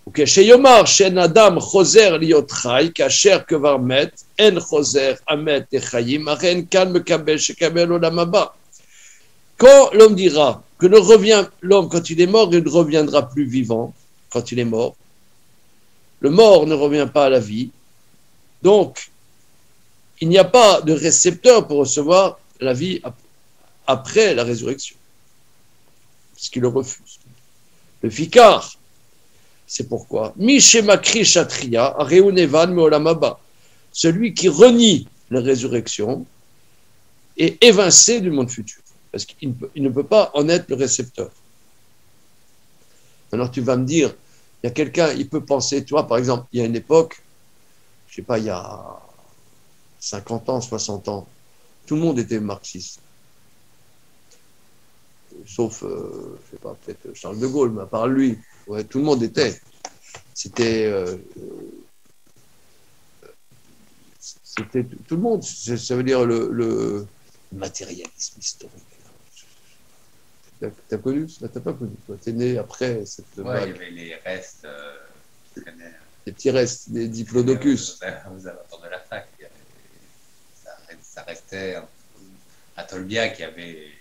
וכשיאמר שאין אדם חוזר להיות חי, כאשר כבר מת, אין חוזר המת לחיים, אך אין כאן מקבל שקבל עולם הבא. Quand l'homme dira que l'homme, quand il est mort, il ne reviendra plus vivant, quand il est mort, le mort ne revient pas à la vie, donc il n'y a pas de récepteur pour recevoir la vie après la résurrection, parce qu'il le refuse. Le Fikar, c'est pourquoi Mishemakri Shatria, Reunevan Meolam Haba, celui qui renie la résurrection est évincé du monde futur, parce qu'il ne peut pas en être le récepteur. Alors tu vas me dire, il y a quelqu'un, il peut penser, toi par exemple, il y a une époque, je ne sais pas, il y a 50 ans, 60 ans, tout le monde était marxiste. Sauf, je ne sais pas, peut-être Charles de Gaulle, mais à part lui, ouais, tout le monde était. C'était tout le monde. Ça veut dire le matérialisme historique. T'as connu? T'as pas connu. T'es né après cette vague. Il y avait les restes. Les petits restes, des diplodocus. Aux alentours de la fac, ça restait à Tolbiac, il y avait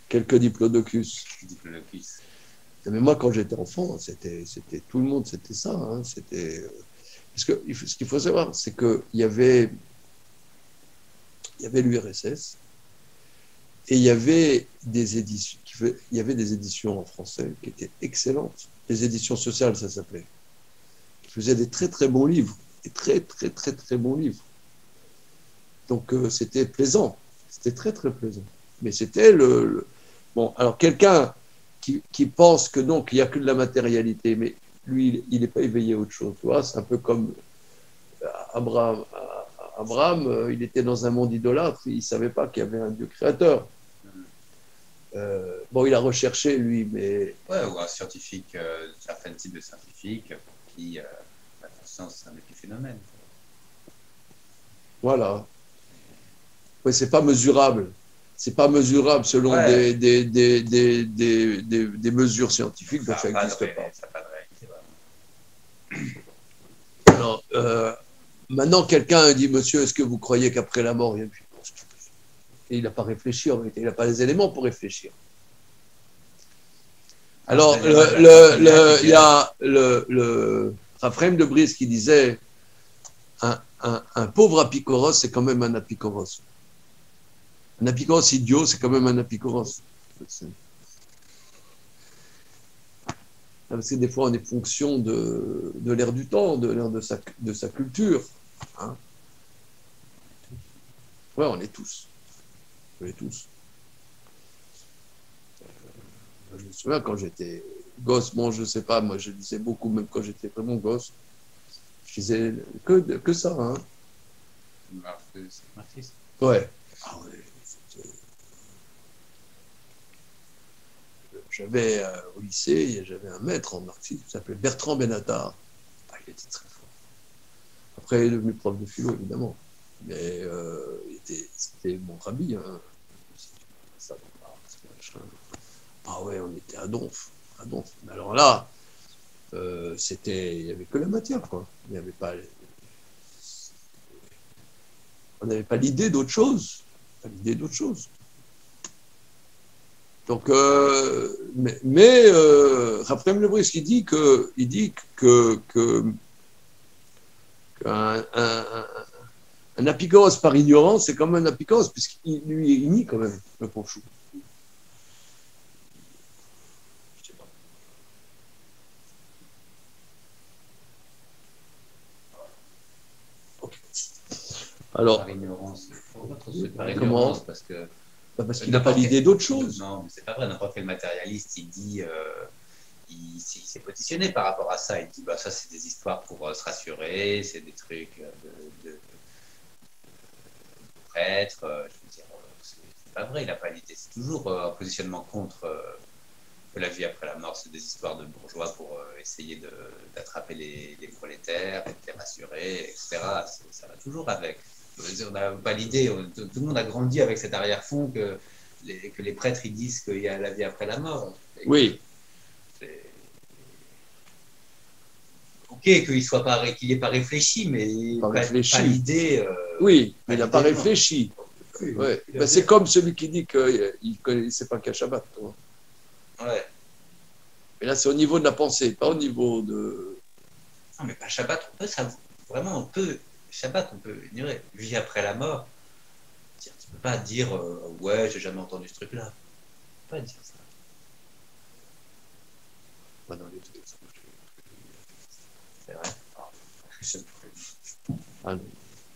quelques diplodocus. Mais moi, quand j'étais enfant, c'était tout le monde, c'était ça. Hein, parce que ce qu'il faut savoir, c'est qu'il y avait l'URSS et il y avait des éditions en français qui étaient excellentes. Les éditions sociales, ça s'appelait. Qui faisaient des très très bons livres, des très très très très bons livres. Donc c'était plaisant, c'était très très plaisant. Mais c'était bon. Alors quelqu'un qui pense que donc il n'y a que de la matérialité, mais lui, il n'est pas éveillé à autre chose. Tu vois, c'est un peu comme Abraham. Abraham, il était dans un monde idolâtre, il ne savait pas qu'il y avait un Dieu créateur. Bon, il a recherché, lui, mais... Ouais, ou un scientifique, certains types de scientifiques, pour qui la conscience, c'est un épiphénomène. Voilà. Oui, c'est pas mesurable. C'est pas mesurable selon des mesures scientifiques, donc ça n'existe pas. Ça pas de réalité, alors, maintenant, quelqu'un dit, monsieur, est-ce que vous croyez qu'après la mort, il y a une vie? Et il n'a pas réfléchi, en réalité. Il n'a pas les éléments pour réfléchir. Alors, il y a le Raphaël de Brise qui disait, un pauvre apikoros, c'est quand même un apikoros. Un apikoros idiot, c'est quand même un apikoros. Parce que des fois, on est fonction de l'ère du temps, de l'ère de sa culture. Hein. Ouais, on est tous. On est tous. Je me souviens quand j'étais gosse, bon, je ne sais pas, moi je lisais beaucoup, même quand j'étais vraiment gosse. Je disais que ça. Hein. Marxiste. Ouais. Ah ouais. J'avais au lycée, j'avais un maître en marxisme qui s'appelait Bertrand Benatar. Ah, il était très fort. Après, il est devenu prof de philo, évidemment. Mais c'était mon rabbi. Hein. Ah ouais, on était à Donf. Mais alors là, il n'y avait que la matière, quoi. Il n'y avait pas... On n'avait pas l'idée d'autre chose. Donc, Raphaël Lebris, il dit qu'un apikoros par ignorance, c'est comme un apikoros, puisqu'il lui il nie quand même le pauvre chou. Je sais pas. Ok. Alors. Par ignorance, faut pas trop se séparer Comment? violence parce que. Parce qu'il n'a pas l'idée d'autre chose. Non, mais c'est pas vrai. N'importe quel matérialiste, il dit. Il s'est positionné par rapport à ça. Il dit bah, ça, c'est des histoires pour se rassurer, c'est des trucs de prêtres. Je veux dire, c'est pas vrai, il n'a pas l'idée. C'est toujours un positionnement contre que la vie après la mort, c'est des histoires de bourgeois pour essayer d'attraper les prolétaires, et de les rassurer, etc. Ça va toujours avec. On n'a pas l'idée, tout le monde a grandi avec cet arrière-fond que les prêtres ils disent qu'il y a la vie après la mort. Oui. Ok, qu'il n'ait pas réfléchi, mais pas l'idée. Oui, mais il n'a pas réfléchi. Ouais. Ben, c'est comme celui qui dit qu'il ne connaissait pas qu'à Shabbat. Ouais. Mais là, c'est au niveau de la pensée, pas au niveau de. Non, mais pas Shabbat, on peut savoir. Vraiment, on peut. Shabbat, on peut ignorer. Vie après la mort. Tu ne peux pas dire ouais, j'ai jamais entendu ce truc-là. Tu ne peux pas dire ça. Pas dans les deux. C'est vrai. Ah non,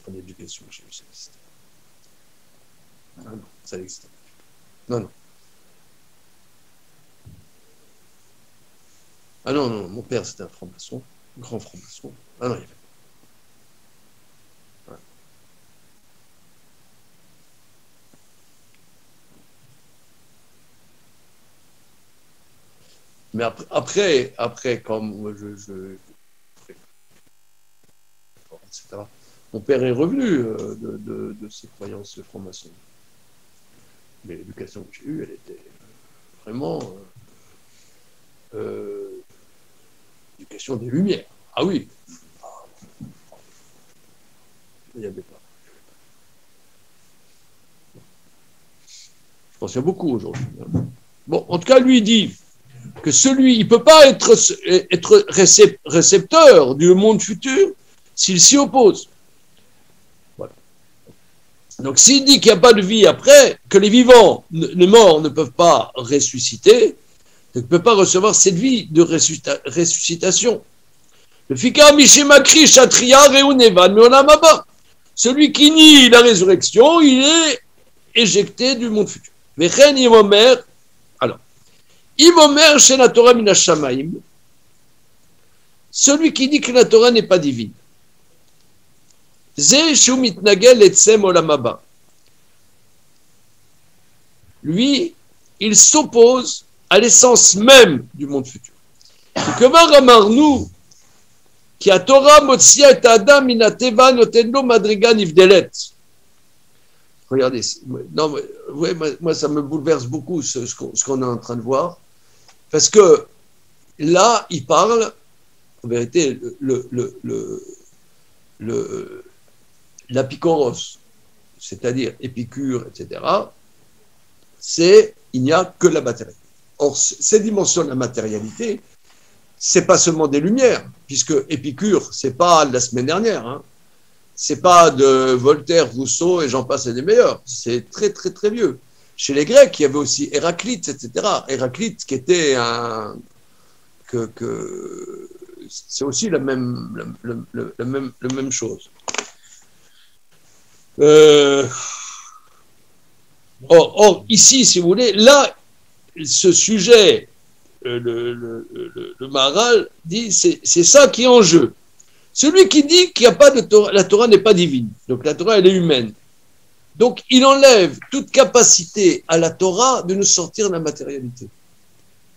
en éducation, ça existe. Ah non, ça existe. Non, non. Ah non, non, mon père c'était un franc-maçon, un grand franc-maçon. Ah non, il y avait. Ouais. Mais après, comme etc. Mon père est revenu de ses croyances franc-maçonnes. Mais l'éducation que j'ai eue, elle était vraiment l'éducation des Lumières. Ah oui. Il n'y avait pas. Je pense qu'il y a beaucoup aujourd'hui. Bon, en tout cas, lui, il dit que il ne peut pas être récepteur du monde futur s'il s'y oppose. Voilà. Donc, s'il dit qu'il n'y a pas de vie après, que les vivants, les morts ne peuvent pas ressusciter, il ne peut pas recevoir cette vie de ressuscitation. Le Fika Mishemakri Shatria Reunevan Meolamaba. Celui qui nie la résurrection, il est éjecté du monde futur. Vechen Imomer. Alors, Imomer chez la Torah Minashamaim. Celui qui dit que la Torah n'est pas divine. Ze Shumit Nagel Etsem Olamaba. Lui, il s'oppose à l'essence même du monde futur. Kemar Amarnu, qui a Torah Motsia et Adam Minateva Notenlo Madriga Nivdelet. Regardez, non, ouais, moi ça me bouleverse beaucoup ce qu'on est en train de voir, parce que là, il parle, en vérité, l'apikoros, c'est-à-dire Épicure, etc., il n'y a que la matérialité. Or, ces dimensions de la matérialité, c'est pas seulement des lumières, puisque Épicure, c'est pas de la semaine dernière, hein. C'est pas de Voltaire, Rousseau et j'en passe et des meilleurs. C'est très, très, très vieux. Chez les Grecs, il y avait aussi Héraclite, etc. Héraclite qui était c'est aussi la même chose. Or, ici, si vous voulez, là, ce sujet, le Maharal dit, c'est ça qui est en jeu. Celui qui dit qu'il n'y a pas de Torah, la Torah n'est pas divine, donc la Torah elle est humaine. Donc il enlève toute capacité à la Torah de nous sortir de la matérialité.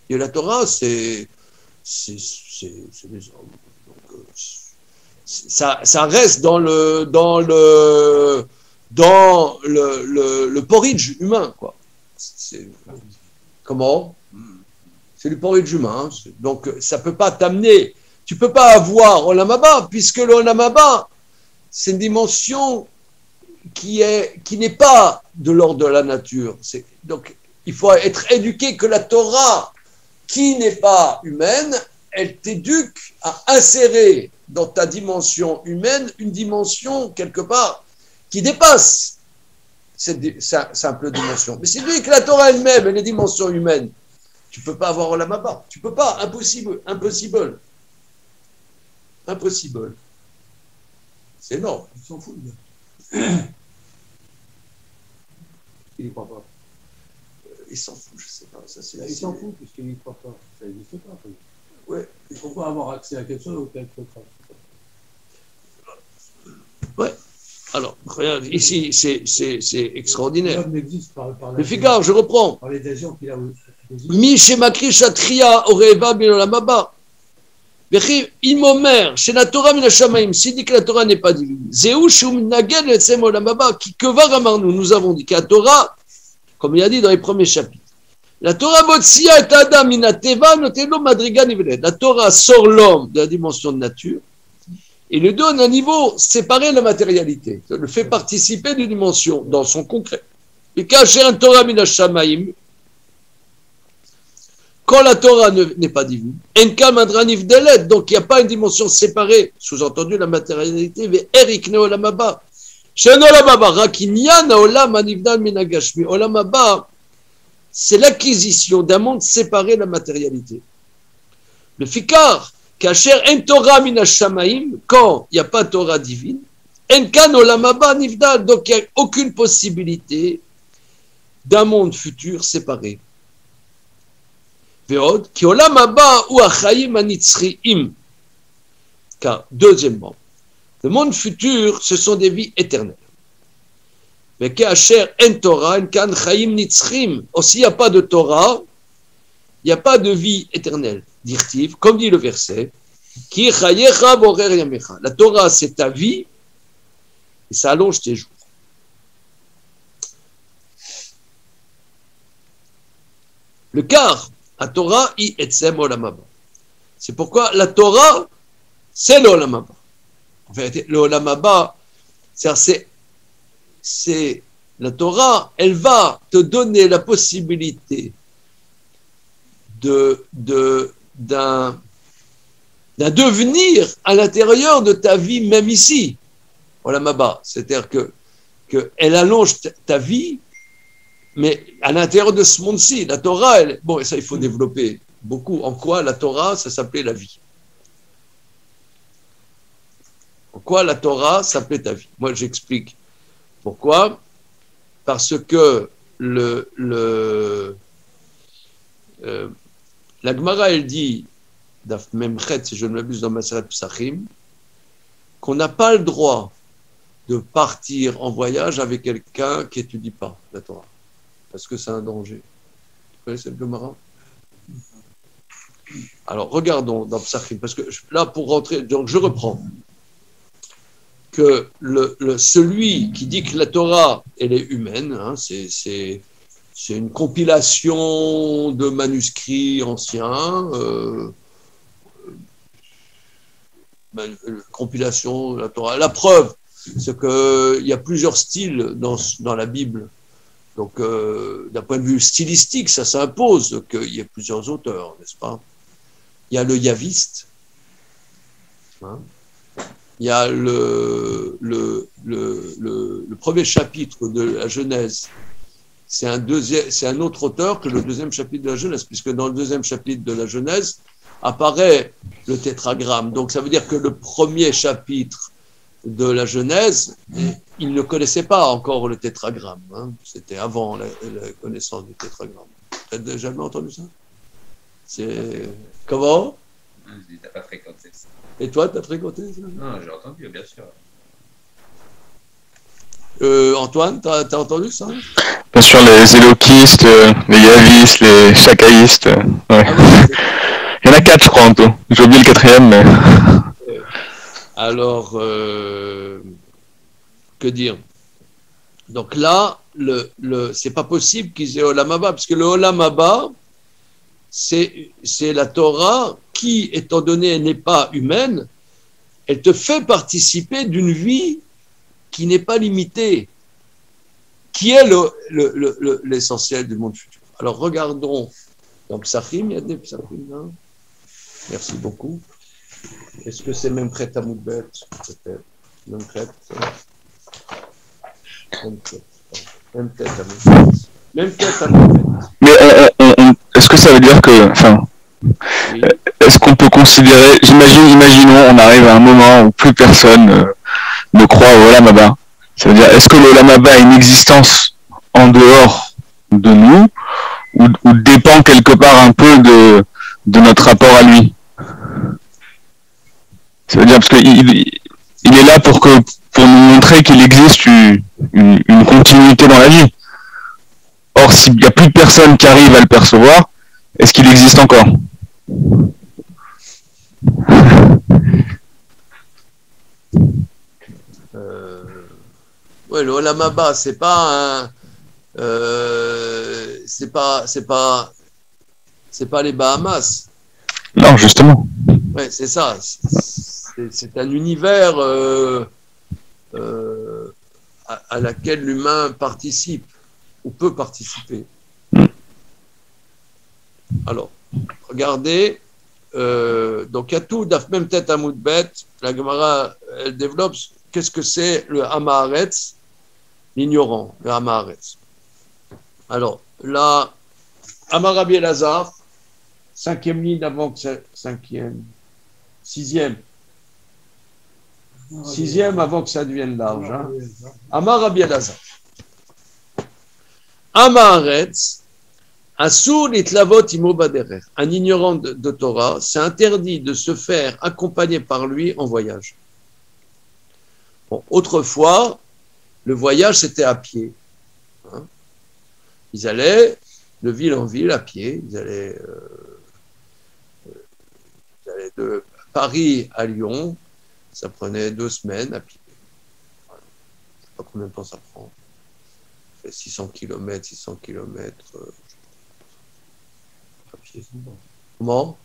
Et la Torah c'est les hommes. Donc, ça reste dans le porridge humain, quoi. Comment ? C'est du porridge humain. Donc ça peut pas t'amener. Tu ne peux pas avoir Olam Haba, puisque le Olam Haba, c'est une dimension qui n'est pas de l'ordre de la nature. Donc, il faut être éduqué que la Torah, qui n'est pas humaine, elle t'éduque à insérer dans ta dimension humaine une dimension, quelque part, qui dépasse cette simple dimension. Mais c'est lui que la Torah elle-même, elle est dimension humaine. Tu ne peux pas avoir Olam Haba. Tu ne peux pas, impossible. Impossible. C'est énorme. Ils s'en foutent. qu'il n'y croit pas? Il s'en fout, je sais pas. Ça, Il s'en fout puisqu'il n'y croit pas. Ça n'existe pas. Ouais. Il ne faut pas avoir accès à quelque chose auquel il ne faut pas. Ouais. Alors, regarde, ici, c'est extraordinaire. L'homme n'existe par Le Figaro, je reprends. par les désirs qu'il a. Mi shemakri shatria oreva bilolamaba. Imomer, chez la Torah minashamaim, s'il dit que la Torah n'est pas divine. Zéou shum nagel etsem olamaba, qui que va ramarnu. Nous avons dit que la Torah, comme il a dit dans les premiers chapitres, la Torah botsia et adam minateva notelo madriga niveled. La Torah sort l'homme de la dimension de nature et lui donne un niveau séparé de la matérialité, le fait participer d'une dimension dans son concret. Et cacher un Torah minashamaim, quand la Torah n'est pas divine, Enka Madranif Delet, donc il n'y a pas une dimension séparée, sous-entendu la matérialité, mais Erik Neolamaba. Chez Olamaba, Rakinyan, Olam Anivdal Minagashmi. Olamaba, c'est l'acquisition d'un monde séparé de la matérialité. Le Fikar, Kacher En Torah Minashamaim, quand il n'y a pas de Torah divine, Enkan Olamaba Nivdal, donc il n'y a aucune possibilité d'un monde futur séparé. Qui olam haba ou achayim anitzriim. Car, deuxièmement, le monde futur, ce sont des vies éternelles. Mais qu'asher en Torah, en kan chayim nitzrim. Aussi, il n'y a pas de Torah, il n'y a pas de vie éternelle. Dirtiv, comme dit le verset, ki chayecha borer yamecha. La Torah, c'est ta vie, et ça allonge tes jours. Le quart, la Torah, i etsem olam haba. C'est pourquoi la Torah, c'est l'olam haba. En vérité, l'olam haba, c'est la Torah, elle va te donner la possibilité d'un devenir à l'intérieur de ta vie, même ici, olam haba. C'est-à-dire que elle allonge ta vie, mais à l'intérieur de ce monde-ci, la Torah, bon, ça il faut développer beaucoup. En quoi la Torah, ça s'appelait la vie? En quoi la Torah s'appelait ta vie? Moi, j'explique. Pourquoi? Parce que la Gemara, elle dit, Daf Memchet, si je ne m'abuse dans Maseret Psachim, qu'on n'a pas le droit de partir en voyage avec quelqu'un qui n'étudie pas la Torah. Parce que c'est un danger. Tu connais cette Gemara? Alors, regardons dans Psachim, parce que là, pour rentrer, donc je reprends, que celui qui dit que la Torah, elle est humaine, hein, c'est une compilation de manuscrits anciens, compilation de la Torah. La preuve, c'est qu'il y a plusieurs styles dans la Bible. Donc, d'un point de vue stylistique, ça s'impose qu'il y ait plusieurs auteurs, n'est-ce pas? Il y a le yaviste, hein? Il y a le premier chapitre de la Genèse, c'est un autre auteur que le deuxième chapitre de la Genèse, puisque dans le deuxième chapitre de la Genèse apparaît le tétragramme. Donc, ça veut dire que le premier chapitre de la Genèse, il ne connaissait pas encore le tétragramme. Hein. C'était avant la connaissance du tétragramme. Tu n'as jamais entendu ça? C'est... Comment? Tu n'as pas fréquenté ça. Et toi, tu as fréquenté ça? Non, j'ai entendu, bien sûr. Antoine, tu as entendu ça? Bien sûr, les éloquistes, les yavistes, les chakaïstes. Ouais. Ah, il y en a 4, je crois, en tout. J'ai oublié le 4e, mais... Alors, que dire? Donc là, c'est pas possible qu'ils aient Olam Haba, parce que le Olam Haba, c'est la Torah qui, étant donné elle n'est pas humaine, elle te fait participer d'une vie qui n'est pas limitée, qui est l'essentiel du monde futur. Alors regardons dans Psachim, il y a des Psachim là. Merci beaucoup. Est-ce que c'est même prêt à Moudbet? Peut-être. Même prêt. Même tête à Moudbet. Même tête à Moudbet. Mais est-ce que ça veut dire que... Enfin, oui. Est-ce qu'on peut considérer... Imaginons, on arrive à un moment où plus personne ne croit au Olam Haba. Ça veut dire, est-ce que le Olam Haba a une existence en dehors de nous ou dépend quelque part un peu de notre rapport à lui. Ça veut dire parce qu'il est là pour nous montrer qu'il existe une continuité dans la vie. Or, s'il n'y a plus de personnes qui arrivent à le percevoir, est-ce qu'il existe encore? Ouais, le Olam Haba, c'est pas un, c'est pas les Bahamas. Non, justement. Ouais, c'est ça. C'est un univers à laquelle l'humain participe ou peut participer. Alors, regardez. Donc, il y a tout, Daf Mem Tet Amud Bet. La Gemara, elle développe qu'est-ce que c'est le Hamaharetz, l'ignorant, le Hamaharetz. Alors, là, Amar Rabbi Elazar, 5e ligne avant que c'est 6e avant que ça devienne large. Hein. Amar Rabbi Elazar. Hamaharetz, Asur litlavot imo baderer. Un ignorant de Torah, c'est interdit de se faire accompagner par lui en voyage. Bon, autrefois, le voyage, c'était à pied. Hein. Ils allaient de ville en ville à pied. Ils allaient de Paris à Lyon. Ça prenait 2 semaines à pied. Voilà. Je ne sais pas combien de temps ça prend. Ça fait 600 km, à pied. Comment?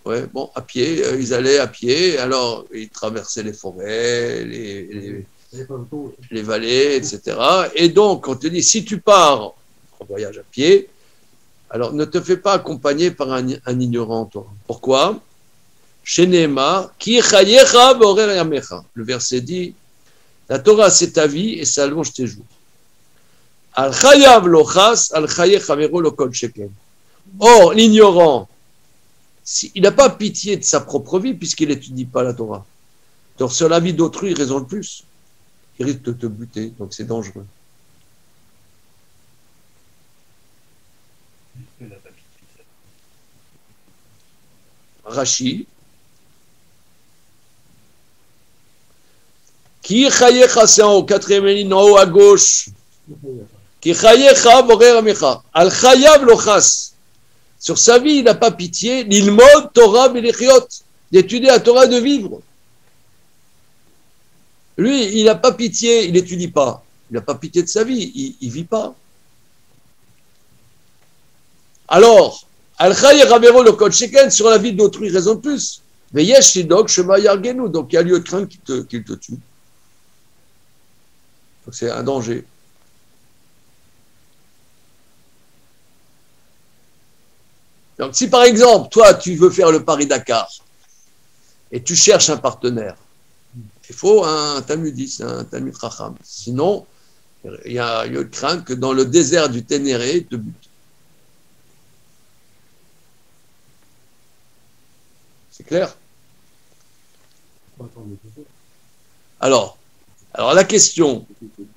Ouais, bon, à pied, ils allaient à pied, alors ils traversaient les forêts, les vallées, etc. Et donc, on te dit, si tu pars en voyage à pied, alors ne te fais pas accompagner par un ignorant, toi. Pourquoi? Chez Néma, Ki chayecha borer yamecha. Le verset dit, la Torah c'est ta vie et ça allonge tes jours. Al chayav lochas, al chayecha vero lokol sheken. Or, l'ignorant, il n'a pas pitié de sa propre vie puisqu'il n'étudie pas la Torah. Donc, sur la vie d'autrui, il raisonne plus. Il risque de te buter, donc c'est dangereux. Rashi. Ki chayecha, c'est en haut, 4e ligne, en haut à gauche. Ki chayecha borer amecha. Al chayav lochas. Sur sa vie, il n'a pas pitié, l'ilmod Torah belechiot, d'étudier la Torah et de vivre. Lui, il n'a pas pitié, il n'étudie pas. Il n'a pas pitié de sa vie, il ne vit pas. Alors, Al-Chaye Ravero le Kol Sheken, sur la vie d'autrui, raison de plus. Mais Yesh Shidok Shema Yargenu, donc il y a lieu de craindre qu'il te tue. Donc c'est un danger. Donc, si par exemple, toi, tu veux faire le Paris-Dakar et tu cherches un partenaire, il faut un Talmudiste, un Talmud Chacham. Sinon, il y a lieu de craindre que dans le désert du Ténéré, il te bute. C'est clair? Alors, la question,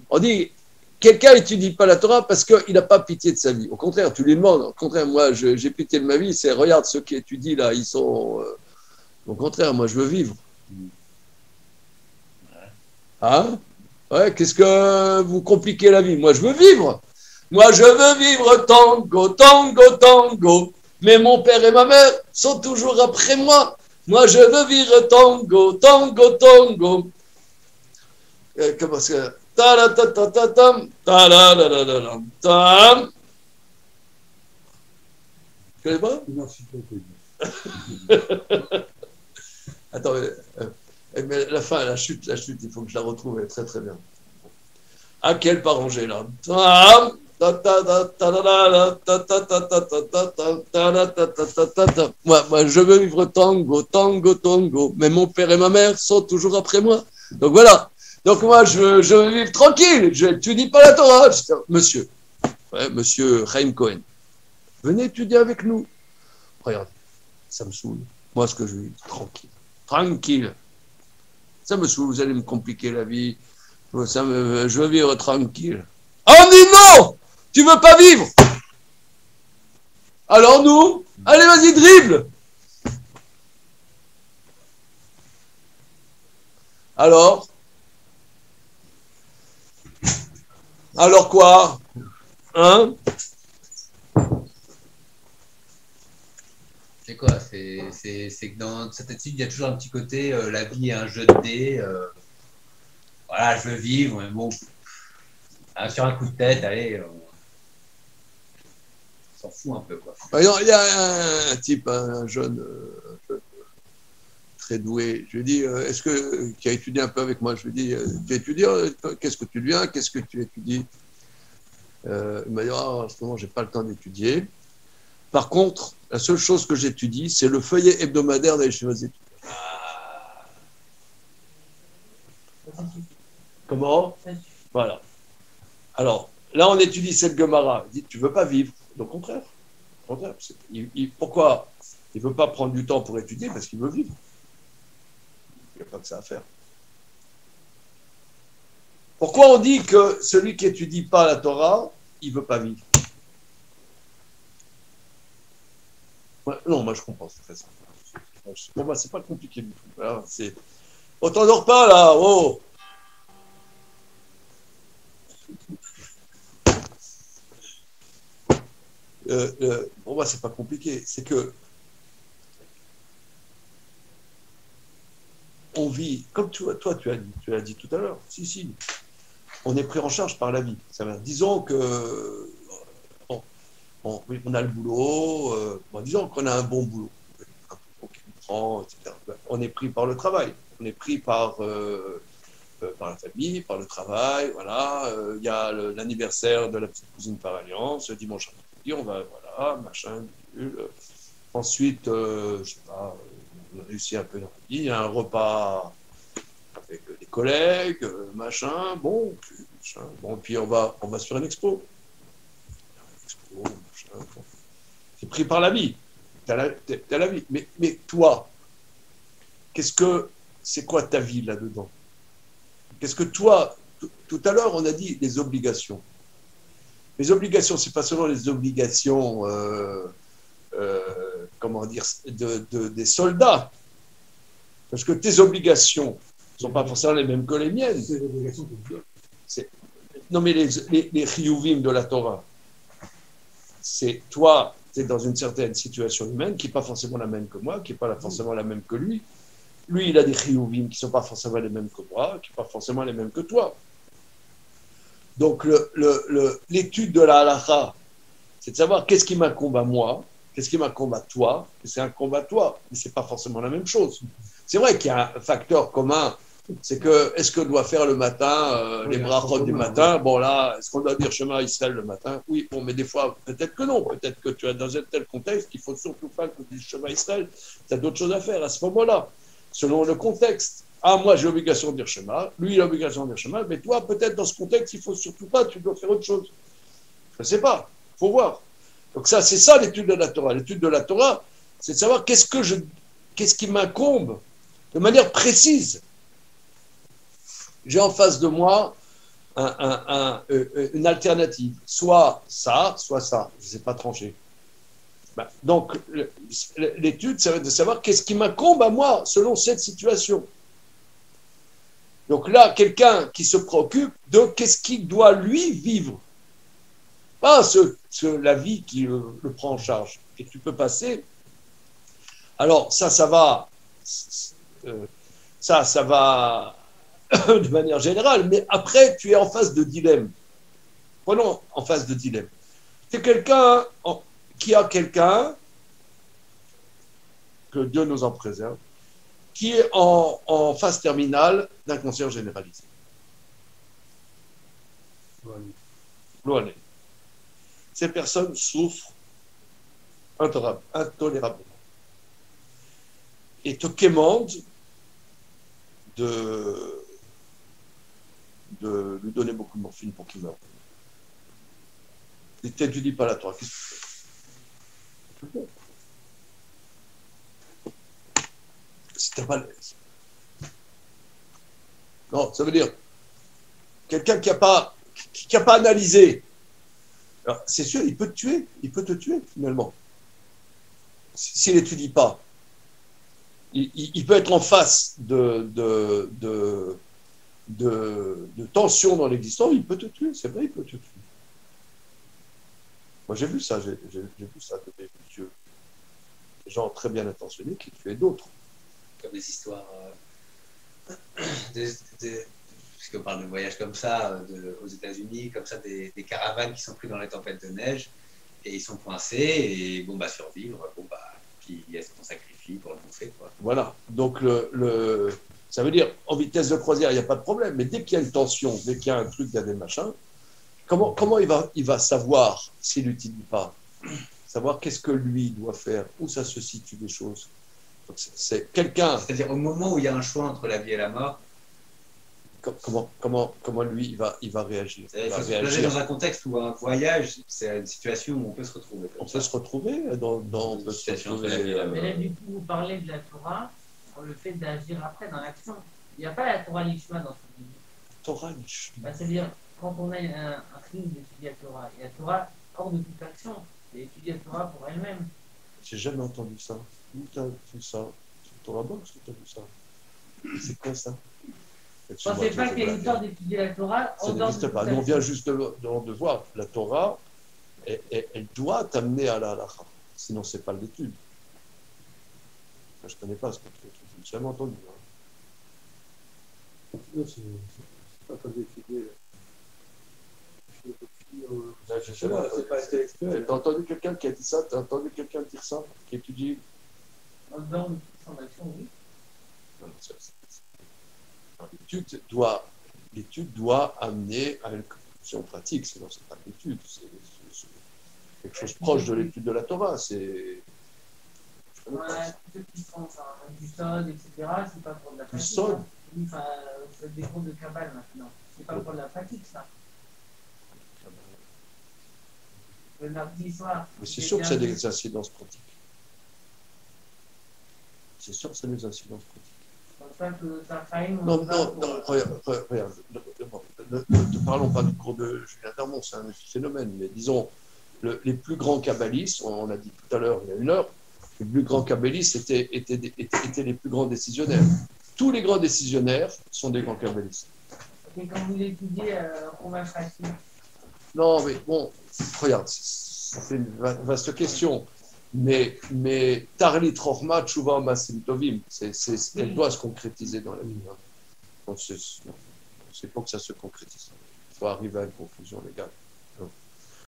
on dit, quelqu'un n'étudie pas la Torah parce qu'il n'a pas pitié de sa vie. Au contraire, tu lui demandes. Au contraire, moi, j'ai pitié de ma vie. C'est regarde ceux qui étudient là, ils sont. Au contraire, moi, je veux vivre. Hein? Ouais, qu'est-ce que vous compliquez la vie? Moi, je veux vivre. Moi, je veux vivre tango, tango, tango. Mais mon père et ma mère sont toujours après moi. Moi, je veux vivre tango, tango, tango. Comment c'est? Ta-la-ta-ta-ta-tam, ta-la-la-la-la-tam. Tu connais pas? Non, je suis pas. Attends, mais la fin, la chute, il faut que je la retrouve, elle est très très bien. À quel paranger là? Moi, je veux vivre tango, tango, tango. Mais mon père et ma mère sont toujours après moi. Donc voilà. Donc moi, je veux vivre tranquille. Tu dis pas la Torah. Monsieur, monsieur Chaim Cohen, venez étudier avec nous. Regarde, ça me saoule. Moi, ce que je veux, tranquille. Ça me saoule, vous allez me compliquer la vie. Je veux vivre tranquille. Ah, on dit non! Tu veux pas vivre? Alors nous, allez, vas-y, dribble! Alors quoi? Hein? C'est quoi? C'est que dans cette étude, il y a toujours un petit côté, la vie est un jeu de dés. Voilà, je veux vivre, mais bon, sur un coup de tête, allez, on s'en fout un peu, quoi. Par exemple, il y a un type, un jeune très doué. Je lui dis, qui a étudié un peu avec moi, je lui dis, tu étudies, qu'est-ce que tu deviens, qu'est-ce que tu étudies? Il m'a dit, en ce moment, je n'ai pas le temps d'étudier. Par contre, la seule chose que j'étudie, c'est le feuillet hebdomadaire d'Aïchevazit. Comment? Voilà. Alors, là, on étudie cette Gemara. Il dit, tu ne veux pas vivre. Au contraire. Pourquoi? Il ne veut pas prendre du temps pour étudier parce qu'il veut vivre. Il n'y a pas que ça à faire. Pourquoi on dit que celui qui n'étudie pas la Torah, il ne veut pas vivre? Non, moi je comprends, c'est très simple. Pour moi, c'est pas compliqué du tout. Voilà, on t'endort pas là, oh! Pour moi, c'est pas compliqué. C'est que on vit, comme toi, tu as dit tout à l'heure. Si, on est pris en charge par la vie. Disons que on a le boulot, disons qu'on a un bon boulot, un boulot qui nous prend, etc. On est pris par le travail, on est pris par la famille, par le travail, voilà. Il y a l'anniversaire de la petite cousine par alliance, le dimanche après-midi, on va, voilà, machin, bidule. Ensuite, je sais pas, on réussit un peu dans la vie, il y a un repas avec des collègues, machin, bon, puis on va sur une expo. Tu es pris par la vie. Tu as la vie. Mais toi, c'est quoi ta vie là-dedans? Qu'est-ce que toi, tout à l'heure, on a dit les obligations. Les obligations, ce n'est pas seulement les obligations, comment dire, des soldats. Parce que tes obligations ne sont pas forcément les mêmes que les miennes. C'est les obligations que tu donnes. Non, mais les chiyuvim de la Torah, c'est toi, tu es dans une certaine situation humaine qui n'est pas forcément la même que moi, qui n'est pas forcément la même que lui. Lui, il a des chiyuvim qui ne sont pas forcément les mêmes que moi, qui ne sont pas forcément les mêmes que toi. Donc, l'étude de la halakha, c'est de savoir qu'est-ce qui m'incombe à moi, qu'est-ce qui m'incombe à toi, et c'est un combat à toi, mais ce n'est pas forcément la même chose. C'est vrai qu'il y a un facteur commun, c'est que, est-ce qu'on doit faire le matin, les brachot du matin? Bon là, est-ce qu'on doit dire Shema Israël le matin? Oui, bon, mais des fois, peut-être que non. Peut-être que tu es dans un tel contexte qu'il faut surtout pas que tu dises Shema Israël. Tu as d'autres choses à faire à ce moment-là, selon le contexte. Ah, moi, j'ai l'obligation de dire Shema, lui, il a l'obligation de dire Shema, mais toi, peut-être dans ce contexte, il faut surtout pas, tu dois faire autre chose. Je ne sais pas, il faut voir. Donc ça, c'est ça l'étude de la Torah. L'étude de la Torah, c'est de savoir qu'est-ce qui m'incombe de manière précise. J'ai en face de moi une alternative. Soit ça, soit ça. Je ne sais pas trancher. Donc, l'étude, ça va être de savoir qu'est-ce qui m'incombe à moi selon cette situation. Donc là, quelqu'un qui se préoccupe de qu'est-ce qu'il doit lui vivre. Pas la vie qui le prend en charge. Et tu peux passer. Alors, ça va de manière générale, mais après, tu es en face de dilemme. Prenons en face de dilemme. C'est quelqu'un qui a quelqu'un, que Dieu nous en préserve, qui est en phase terminale d'un cancer généralisé. Loané. Ces personnes souffrent intolérablement. Et te quémandent de lui donner beaucoup de morphine pour qu'il meure. Et tu ne dis pas la Torah. Qu'est-ce que tu fais? Si tu n'as pas l'aise. Non, ça veut dire, quelqu'un qui n'a pas analysé, alors, c'est sûr, il peut te tuer, finalement. S'il n'étudie pas, il peut être en face de tensions dans l'existence, il peut te tuer, c'est vrai, il peut te tuer. Moi, j'ai vu ça, des gens très bien intentionnés qui tuaient d'autres. Comme des histoires, puisqu'on parle de voyages comme ça, aux États-Unis, comme ça, des caravanes qui sont pris dans les tempêtes de neige, et ils sont coincés, et survivre, puis est-ce qu'on sacrifie pour le bouffer, quoi. Voilà, donc ça veut dire, en vitesse de croisière, il n'y a pas de problème, mais dès qu'il y a une tension, dès qu'il y a un truc, il y a des machins, comment il va savoir s'il n'utilise pas? Savoir qu'est-ce que lui doit faire, où ça se situe des choses. Donc c'est quelqu'un. C'est-à-dire au moment où il y a un choix entre la vie et la mort. Comment lui il va réagir? Il faut se placer dans un contexte où un voyage, c'est une situation où on peut se retrouver. On peut se retrouver dans une situation entre la vie et la mort. Mais là, du coup, vous parlez de la Torah, sur le fait d'agir après dans l'action. Il n'y a pas la Torah Lishma dans ce livre. Torah Lishma. C'est-à-dire, quand on a un crime d'étudier la Torah, et la Torah hors de toute action, et étudier la Torah pour elle-même. J'ai jamais entendu ça. Où tu as vu ça? C'est Torah Box que tu as vu ça? C'est quoi ça? Je ne pensais pas qu'il y ait une sorte d'étudier la Torah. Ça n'existe pas. Nous, on vient juste de voir la Torah, elle doit t'amener à la halakha. Sinon, ce n'est pas l'étude. Je ne connais pas ce que tu as. Je n'ai jamais entendu. Non, c'est pas comme d'étudier. Je sais pas, c'est pas intellectuel. Tu as entendu quelqu'un qui a dit ça? Tu as entendu quelqu'un dire ça? Qui étudie? Dans son action, oui. L'étude doit amener à une conclusion pratique, sinon c'est pas l'étude, c'est quelque chose proche de l'étude de la Torah. C'est ceux qui font du sod, etc., c'est pas pour de la pratique. Du sod? Oui, enfin, c'est des cours de Kabbale maintenant. C'est pas pour de la pratique, ça. Le mardi soir. Mais c'est sûr que c'est des incidences pratiques. C'est sûr que c'est des incidences pratiques. Non, regarde. Ne parlons pas du cours de Julien Darmon, c'est un phénomène, mais disons, les plus grands kabbalistes, on a dit tout à l'heure, il y a une heure, les plus grands kabbalistes étaient les plus grands décisionnaires. Tous les grands décisionnaires sont des grands kabbalistes. Et quand vous l'étudiez, on va facile. Non, mais bon, regarde, c'est une vaste question. Mais Tarlit Rochma Tshuva Masim Tovim, elle doit se concrétiser dans la vie. C'est pour que ça se concrétise. Il faut arriver à une conclusion légale.